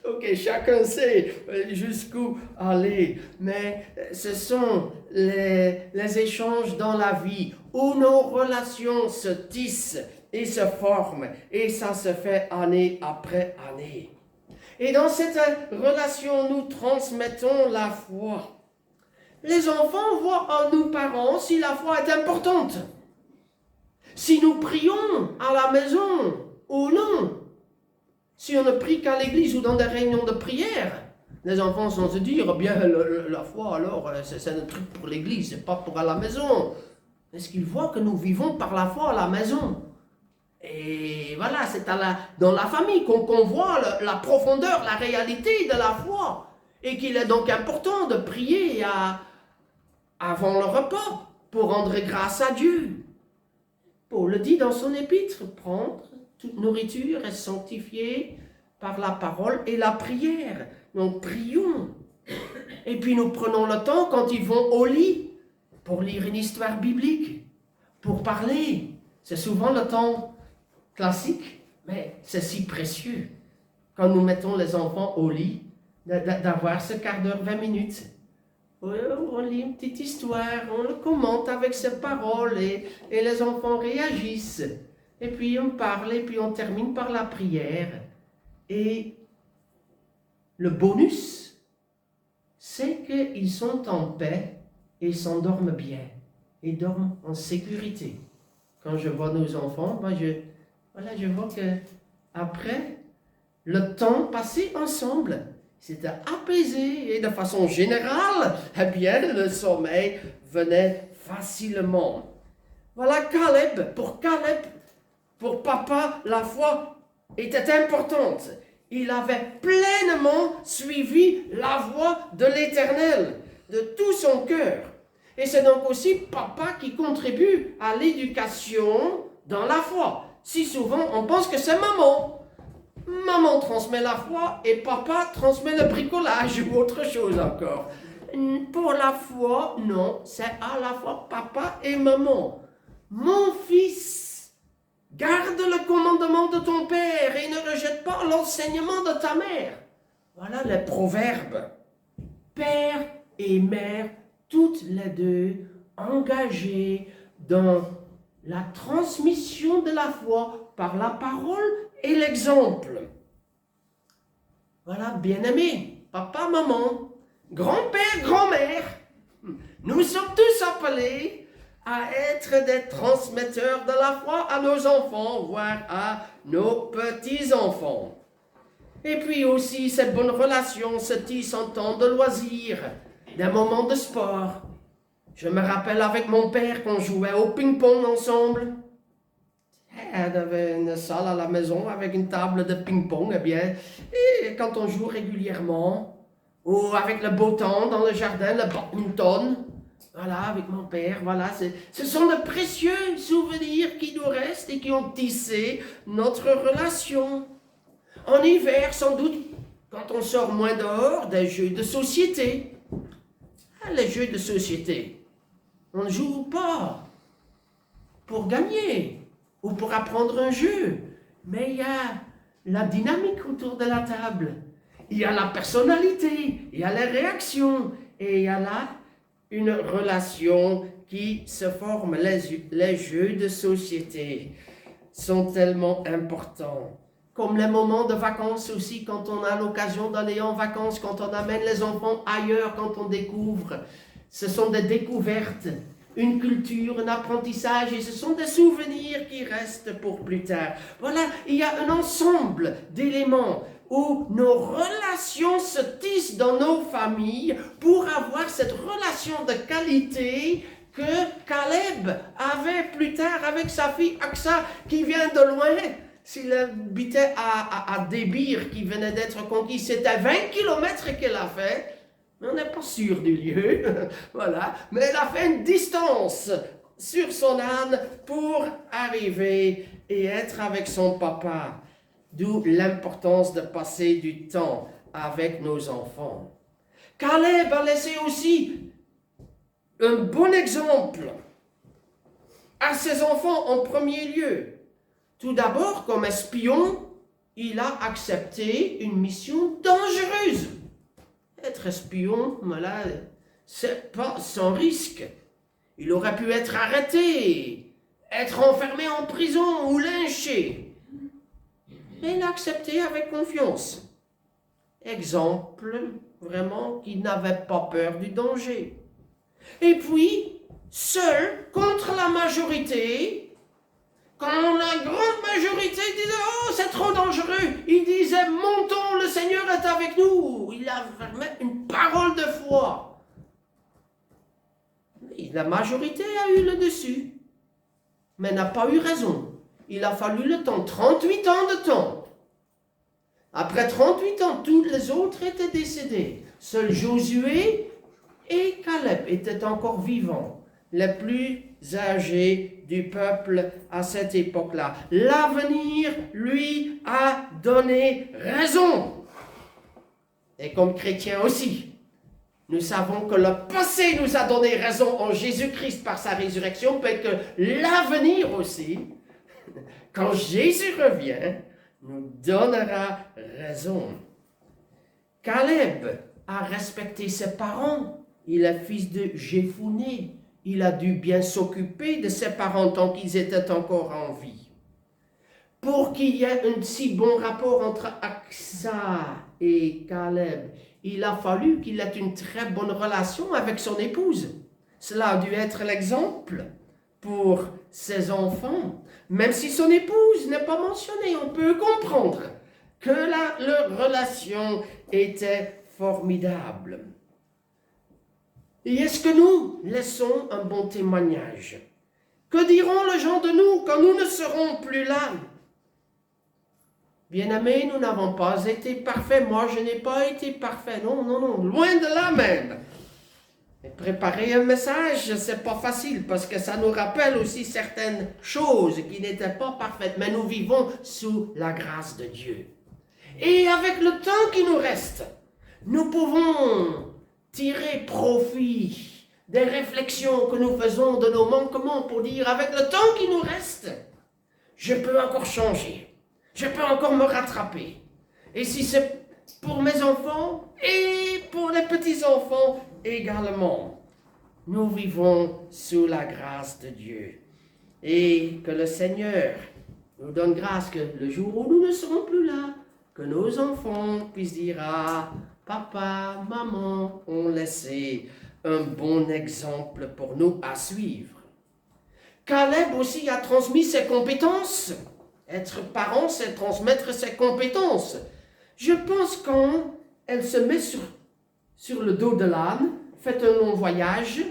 ok, chacun sait jusqu'où aller, mais ce sont les échanges dans la vie où nos relations se tissent et se forment, et ça se fait année après année. Et dans cette relation, nous transmettons la foi. Les enfants voient en nous parents si la foi est importante. Si nous prions à la maison ou non. Si on ne prie qu'à l'église ou dans des réunions de prière, les enfants vont se dire, bien, la foi, alors, c'est un truc pour l'église, c'est pas pour à la maison. Est-ce qu'ils voient que nous vivons par la foi à la maison? Et voilà, c'est dans la famille qu'on voit la profondeur, la réalité de la foi. Et qu'il est donc important de prier avant le repas pour rendre grâce à Dieu. Paul le dit dans son épître, prendre toute nourriture est sanctifiée par la parole et la prière. Donc prions. Et puis nous prenons le temps quand ils vont au lit pour lire une histoire biblique, pour parler. C'est souvent le temps classique, mais c'est si précieux quand nous mettons les enfants au lit d'avoir ce quart d'heure, 20 minutes. On lit une petite histoire, on le commente avec ses paroles et les enfants réagissent. Et puis on parle et puis on termine par la prière. Et le bonus, c'est qu'ils sont en paix et s'endorment bien et dorment en sécurité. Quand je vois nos enfants, je vois que après le temps passé ensemble, c'était apaisé et de façon générale, eh bien, le sommeil venait facilement. Voilà Caleb, pour papa, la foi était importante. Il avait pleinement suivi la voie de l'Éternel, de tout son cœur. Et c'est donc aussi papa qui contribue à l'éducation dans la foi. Si souvent, on pense que c'est maman. Maman transmet la foi et papa transmet le bricolage ou autre chose encore. Pour la foi, non, c'est à la fois papa et maman. Mon fils, garde le commandement de ton père et ne rejette pas l'enseignement de ta mère. Voilà les proverbes. Père et mère, toutes les deux engagées dans la transmission de la foi par la parole et l'exemple. Voilà, bien-aimés, papa, maman, grand-père, grand-mère, nous sommes tous appelés à être des transmetteurs de la foi à nos enfants, voire à nos petits-enfants. Et puis aussi, cette bonne relation se tisse en temps de loisirs, des moments de sport. Je me rappelle avec mon père qu'on jouait au ping-pong ensemble. On avait une salle à la maison avec une table de ping-pong, eh bien. Et quand on joue régulièrement, ou avec le beau temps dans le jardin, le badminton, voilà, avec mon père, voilà. Ce sont de précieux souvenirs qui nous restent et qui ont tissé notre relation. En hiver, sans doute, quand on sort moins dehors, des jeux de société. Les jeux de société, on ne joue pas pour gagner ou pour apprendre un jeu, mais il y a la dynamique autour de la table, il y a la personnalité, il y a les réactions et il y a là une relation qui se forme. Les jeux de société sont tellement importants. Comme les moments de vacances aussi, quand on a l'occasion d'aller en vacances, quand on amène les enfants ailleurs, quand on découvre. Ce sont des découvertes, une culture, un apprentissage, et ce sont des souvenirs qui restent pour plus tard. Voilà, il y a un ensemble d'éléments où nos relations se tissent dans nos familles pour avoir cette relation de qualité que Caleb avait plus tard avec sa fille Aksa, qui vient de loin. s'il habitait à Débir, qui venait d'être conquis, c'était 20 kilomètres qu'elle a fait. Mais on n'est pas sûr du lieu, voilà. Mais elle a fait une distance sur son âne pour arriver et être avec son papa. D'où l'importance de passer du temps avec nos enfants. Caleb a laissé aussi un bon exemple à ses enfants en premier lieu. Tout d'abord, comme espion, il a accepté une mission dangereuse. Être espion, voilà, c'est pas sans risque. Il aurait pu être arrêté, être enfermé en prison ou lynché. Mais il a accepté avec confiance. Exemple, vraiment, qu'il n'avait pas peur du danger. Et puis, seul, contre la majorité, quand la grande majorité disait « Oh, c'est trop dangereux », il disait « Montons, le Seigneur est avec nous ». Il avait une parole de foi. Et la majorité a eu le dessus, mais n'a pas eu raison. Il a fallu le temps, 38 ans de temps. Après 38 ans, tous les autres étaient décédés. Seuls Josué et Caleb étaient encore vivants, les plus âgés du peuple à cette époque-là. L'avenir lui a donné raison. Et comme chrétiens aussi, nous savons que le passé nous a donné raison en Jésus-Christ par sa résurrection, mais que l'avenir aussi, quand Jésus revient, nous donnera raison. Caleb a respecté ses parents. Il est fils de Jéphuné. Il a dû bien s'occuper de ses parents tant qu'ils étaient encore en vie. Pour qu'il y ait un si bon rapport entre Aksa et Caleb, il a fallu qu'il ait une très bonne relation avec son épouse. Cela a dû être l'exemple pour ses enfants. Même si son épouse n'est pas mentionnée, on peut comprendre que leur relation était formidable. Et est-ce que nous laissons un bon témoignage? Que diront les gens de nous quand nous ne serons plus là? Bien-aimés, nous n'avons pas été parfaits. Moi, je n'ai pas été parfait. Non, non, non, loin de là même. Et préparer un message, c'est pas facile parce que ça nous rappelle aussi certaines choses qui n'étaient pas parfaites. Mais nous vivons sous la grâce de Dieu. Et avec le temps qui nous reste, nous pouvons tirer profit des réflexions que nous faisons de nos manquements pour dire, avec le temps qui nous reste, je peux encore changer, je peux encore me rattraper. Et si c'est pour mes enfants et pour les petits-enfants également, nous vivons sous la grâce de Dieu. Et que le Seigneur nous donne grâce que le jour où nous ne serons plus là, que nos enfants puissent dire, ah, papa, maman ont laissé un bon exemple pour nous à suivre. Caleb aussi a transmis ses compétences. Être parent, c'est transmettre ses compétences. Je pense quand elle se met sur le dos de l'âne, fait un long voyage,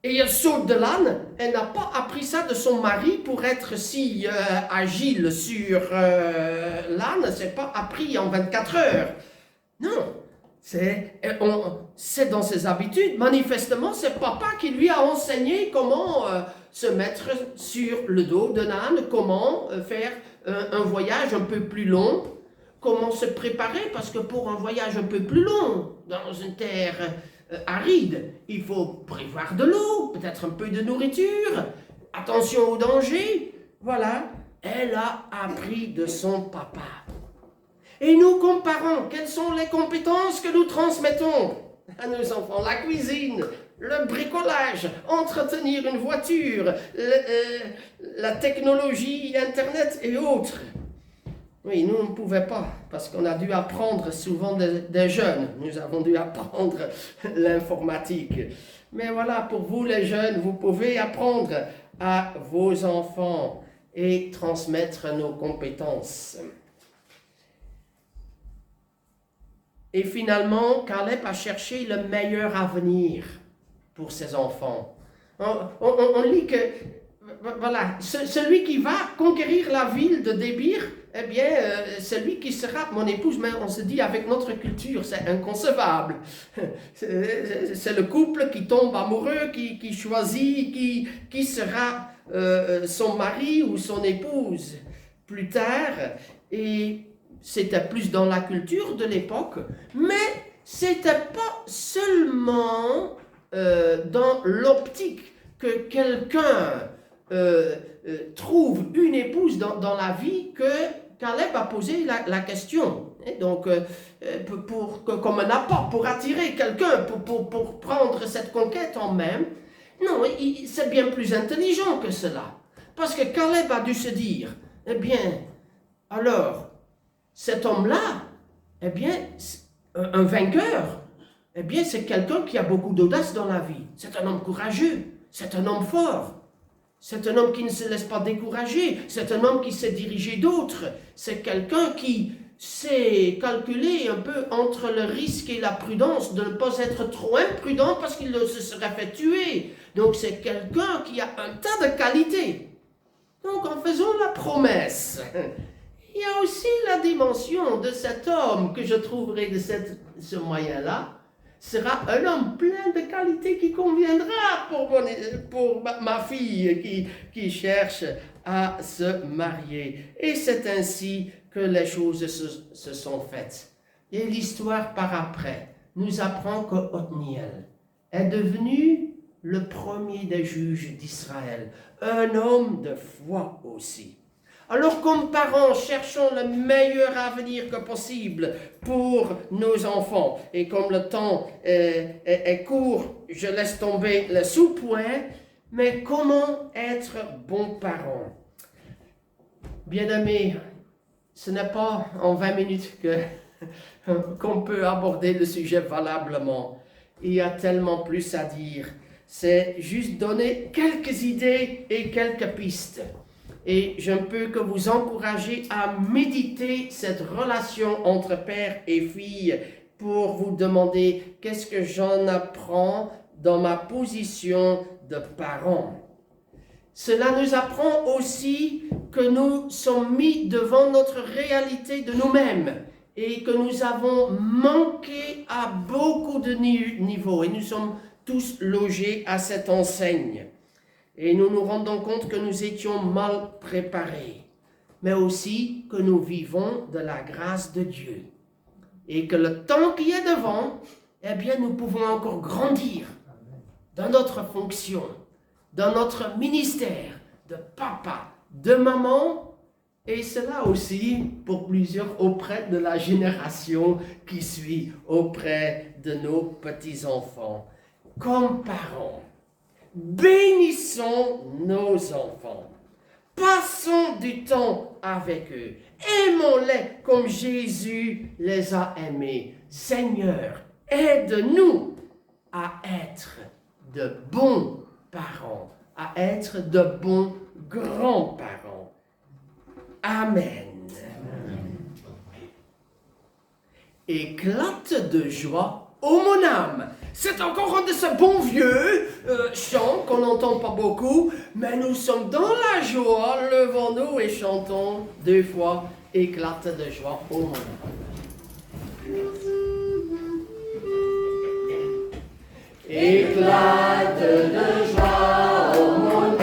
et elle saute de l'âne, elle n'a pas appris ça de son mari pour être si agile sur l'âne, c'est pas appris en 24 heures. Non, c'est dans ses habitudes. Manifestement, c'est papa qui lui a enseigné comment se mettre sur le dos d'un âne, comment faire un voyage un peu plus long, comment se préparer, parce que pour un voyage un peu plus long, dans une terre aride, il faut prévoir de l'eau, peut-être un peu de nourriture, attention au danger. Voilà, elle a appris de son papa. Et nous comparons, quelles sont les compétences que nous transmettons à nos enfants? La cuisine, le bricolage, entretenir une voiture, la technologie, Internet et autres. Oui, nous ne pouvions pas, parce qu'on a dû apprendre souvent des jeunes. Nous avons dû apprendre l'informatique. Mais voilà, pour vous les jeunes, vous pouvez apprendre à vos enfants et transmettre nos compétences. Et finalement, Caleb a cherché le meilleur avenir pour ses enfants. On lit que voilà, celui qui va conquérir la ville de Débir, eh bien, celui qui sera mon épouse, mais on se dit avec notre culture, c'est inconcevable. C'est le couple qui tombe amoureux, qui choisit, qui sera son mari ou son épouse plus tard. Et c'était plus dans la culture de l'époque, mais c'était pas seulement dans l'optique que quelqu'un trouve une épouse dans la vie que Caleb a posé la question. Et donc, comme un apport, pour attirer quelqu'un, pour prendre cette conquête en même. Non, c'est bien plus intelligent que cela. Parce que Caleb a dû se dire, eh bien, alors, cet homme-là, eh bien, un vainqueur, eh bien, c'est quelqu'un qui a beaucoup d'audace dans la vie. C'est un homme courageux, c'est un homme fort. C'est un homme qui ne se laisse pas décourager. C'est un homme qui sait diriger d'autres. C'est quelqu'un qui sait calculer un peu entre le risque et la prudence, de ne pas être trop imprudent parce qu'il se serait fait tuer. Donc c'est quelqu'un qui a un tas de qualités. Donc en faisant la promesse, il y a aussi la dimension de cet homme que je trouverai de ce moyen-là, sera un homme plein de qualités qui conviendra pour ma fille qui cherche à se marier. Et c'est ainsi que les choses se sont faites. Et l'histoire par après nous apprend que Othniel est devenu le premier des juges d'Israël, un homme de foi aussi. Alors, comme parents, cherchons le meilleur avenir que possible pour nos enfants. Et comme le temps est court, je laisse tomber le sous-point. Mais comment être bon parent? Bien-aimés, ce n'est pas en 20 minutes qu'on peut aborder le sujet valablement. Il y a tellement plus à dire. C'est juste donner quelques idées et quelques pistes. Et je ne peux que vous encourager à méditer cette relation entre père et fille pour vous demander qu'est-ce que j'en apprends dans ma position de parent. Cela nous apprend aussi que nous sommes mis devant notre réalité de nous-mêmes et que nous avons manqué à beaucoup de niveaux et nous sommes tous logés à cette enseigne. Et nous nous rendons compte que nous étions mal préparés, mais aussi que nous vivons de la grâce de Dieu. Et que le temps qui est devant, eh bien, nous pouvons encore grandir dans notre fonction, dans notre ministère de papa, de maman, et cela aussi pour plusieurs auprès de la génération qui suit, auprès de nos petits-enfants. Comme parents, bénissons nos enfants. Passons du temps avec eux. Aimons-les comme Jésus les a aimés. Seigneur, aide-nous à être de bons parents, à être de bons grands-parents. Amen. Éclate de joie, ô mon âme. C'est encore un de ces bons vieux chants qu'on n'entend pas beaucoup, mais nous sommes dans la joie, levons-nous et chantons 2 fois, éclate de joie, ô mon âme. Éclate de joie, ô mon âme.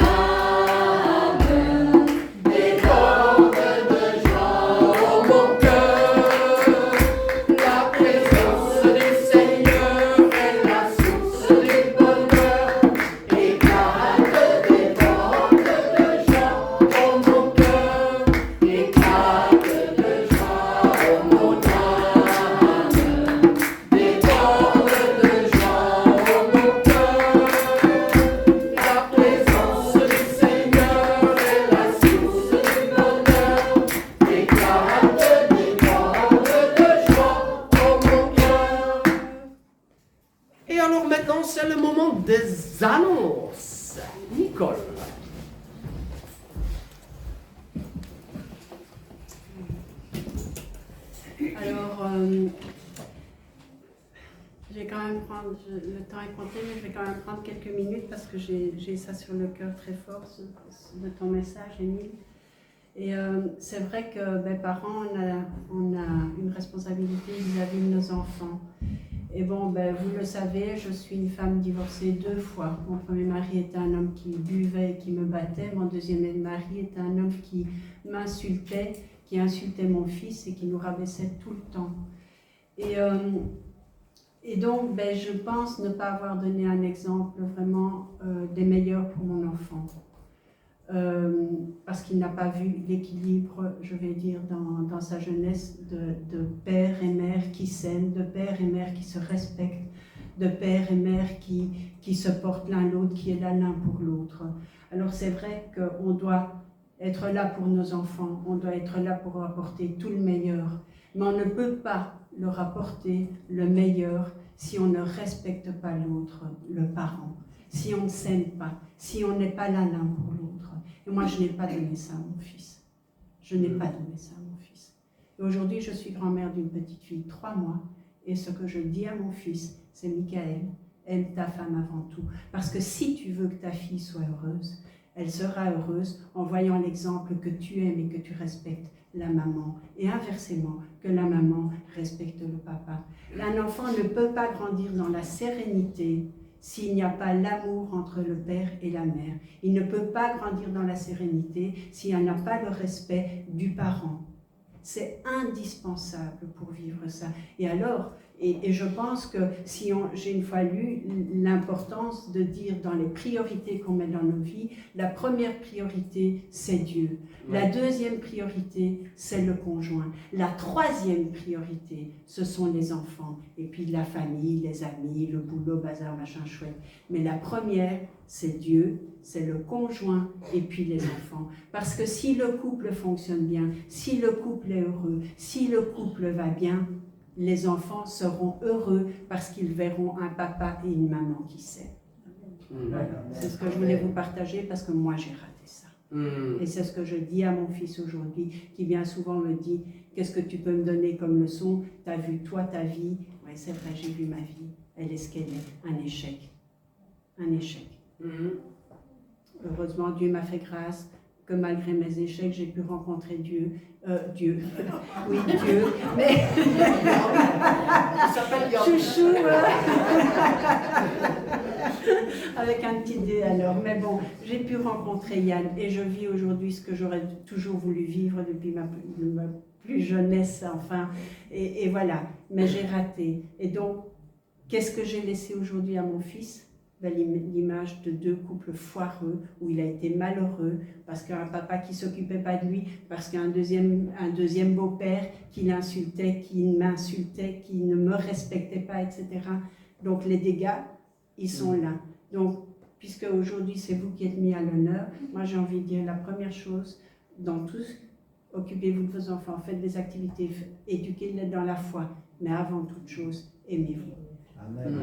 C'est le moment des annonces. Nicole. Alors, Je vais quand même prendre, le temps est compté, mais je vais quand même prendre quelques minutes parce que j'ai ça sur le cœur très fort de ton message, Émile. Et c'est vrai que, parents, on a une responsabilité vis-à-vis de nos enfants. Et bon, vous le savez, je suis une femme divorcée 2 fois. Mon premier mari était un homme qui buvait et qui me battait. Mon deuxième mari était un homme qui m'insultait, qui insultait mon fils et qui nous rabaissait tout le temps. Et donc, je pense ne pas avoir donné un exemple vraiment des meilleurs pour mon enfant. Parce qu'il n'a pas vu l'équilibre, je vais dire, dans sa jeunesse de père et mère qui s'aiment, de père et mère qui se respectent, de père et mère qui se portent l'un l'autre, qui est là l'un pour l'autre. Alors c'est vrai qu'on doit être là pour nos enfants, on doit être là pour apporter tout le meilleur, mais on ne peut pas leur apporter le meilleur si on ne respecte pas l'autre, le parent, si on ne s'aime pas, si on n'est pas là l'un pour l'autre. Et moi, je n'ai pas donné ça à mon fils. Je n'ai pas donné ça à mon fils. Et aujourd'hui, je suis grand-mère d'une petite fille de 3 mois. Et ce que je dis à mon fils, c'est Michael, aime ta femme avant tout. Parce que si tu veux que ta fille soit heureuse, elle sera heureuse en voyant l'exemple que tu aimes et que tu respectes la maman. Et inversement, que la maman respecte le papa. Un enfant ne peut pas grandir dans la sérénité s'il n'y a pas l'amour entre le père et la mère. Il ne peut pas grandir dans la sérénité s'il n'y a pas le respect du parent. C'est indispensable pour vivre ça. Et alors, et je pense que si j'ai une fois lu l'importance de dire dans les priorités qu'on met dans nos vies, la première priorité, c'est Dieu. La deuxième priorité, c'est le conjoint. La troisième priorité, ce sont les enfants. Et puis la famille, les amis, le boulot, bazar, machin chouette. Mais la première, c'est Dieu, c'est le conjoint et puis les enfants. Parce que si le couple fonctionne bien, si le couple est heureux, si le couple va bien, les enfants seront heureux parce qu'ils verront un papa et une maman qui s'aiment. Voilà. C'est ce que je voulais vous partager parce que moi j'ai raté ça. Et c'est ce que je dis à mon fils aujourd'hui qui bien souvent me dit « Qu'est-ce que tu peux me donner comme leçon? Tu as vu toi ta vie ?» Oui, c'est vrai, j'ai vu ma vie. Elle est ce qu'elle est, un échec. Un échec. Heureusement, Dieu m'a fait grâce que malgré mes échecs, j'ai pu rencontrer Dieu. Dieu. Oui, Dieu. Mais. Chouchou. Avec un petit dé alors. Mais bon, j'ai pu rencontrer Yann et je vis aujourd'hui ce que j'aurais toujours voulu vivre depuis ma plus jeunesse, enfin. Et voilà. Mais j'ai raté. Et donc, qu'est-ce que j'ai laissé aujourd'hui à mon fils? L'image de 2 couples foireux où il a été malheureux parce qu'un papa qui s'occupait pas de lui, parce qu'un deuxième beau-père qui l'insultait, qui m'insultait, qui ne me respectait pas, etc. Donc les dégâts, ils sont là. Donc, puisque aujourd'hui c'est vous qui êtes mis à l'honneur, moi j'ai envie de dire la première chose, dans tout, occupez-vous de vos enfants, faites des activités, éduquez-les dans la foi, mais avant toute chose, aimez-vous. Amen.